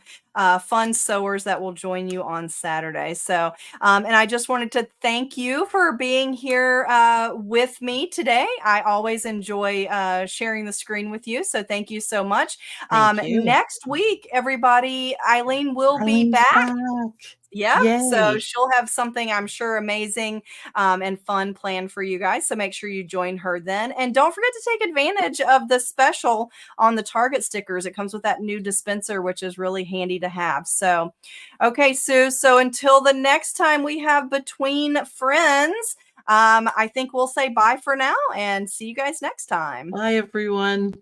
fun sewers that will join you on Saturday. So, and I just wanted to thank you for being here with me today. I always enjoy sharing the screen with you. So, thank you so much. Thank you. Next week, everybody, Eileen will be Eileen's back. back. Yeah, so Yay. she'll have something I'm sure amazing and fun planned for you guys. So make sure you join her then. And don't forget to take advantage of the special on the Target stickers. It comes with that new dispenser, which is really handy to have. So, okay, Sue. So until the next time we have Between Friends, I think we'll say bye for now and see you guys next time. Bye, everyone.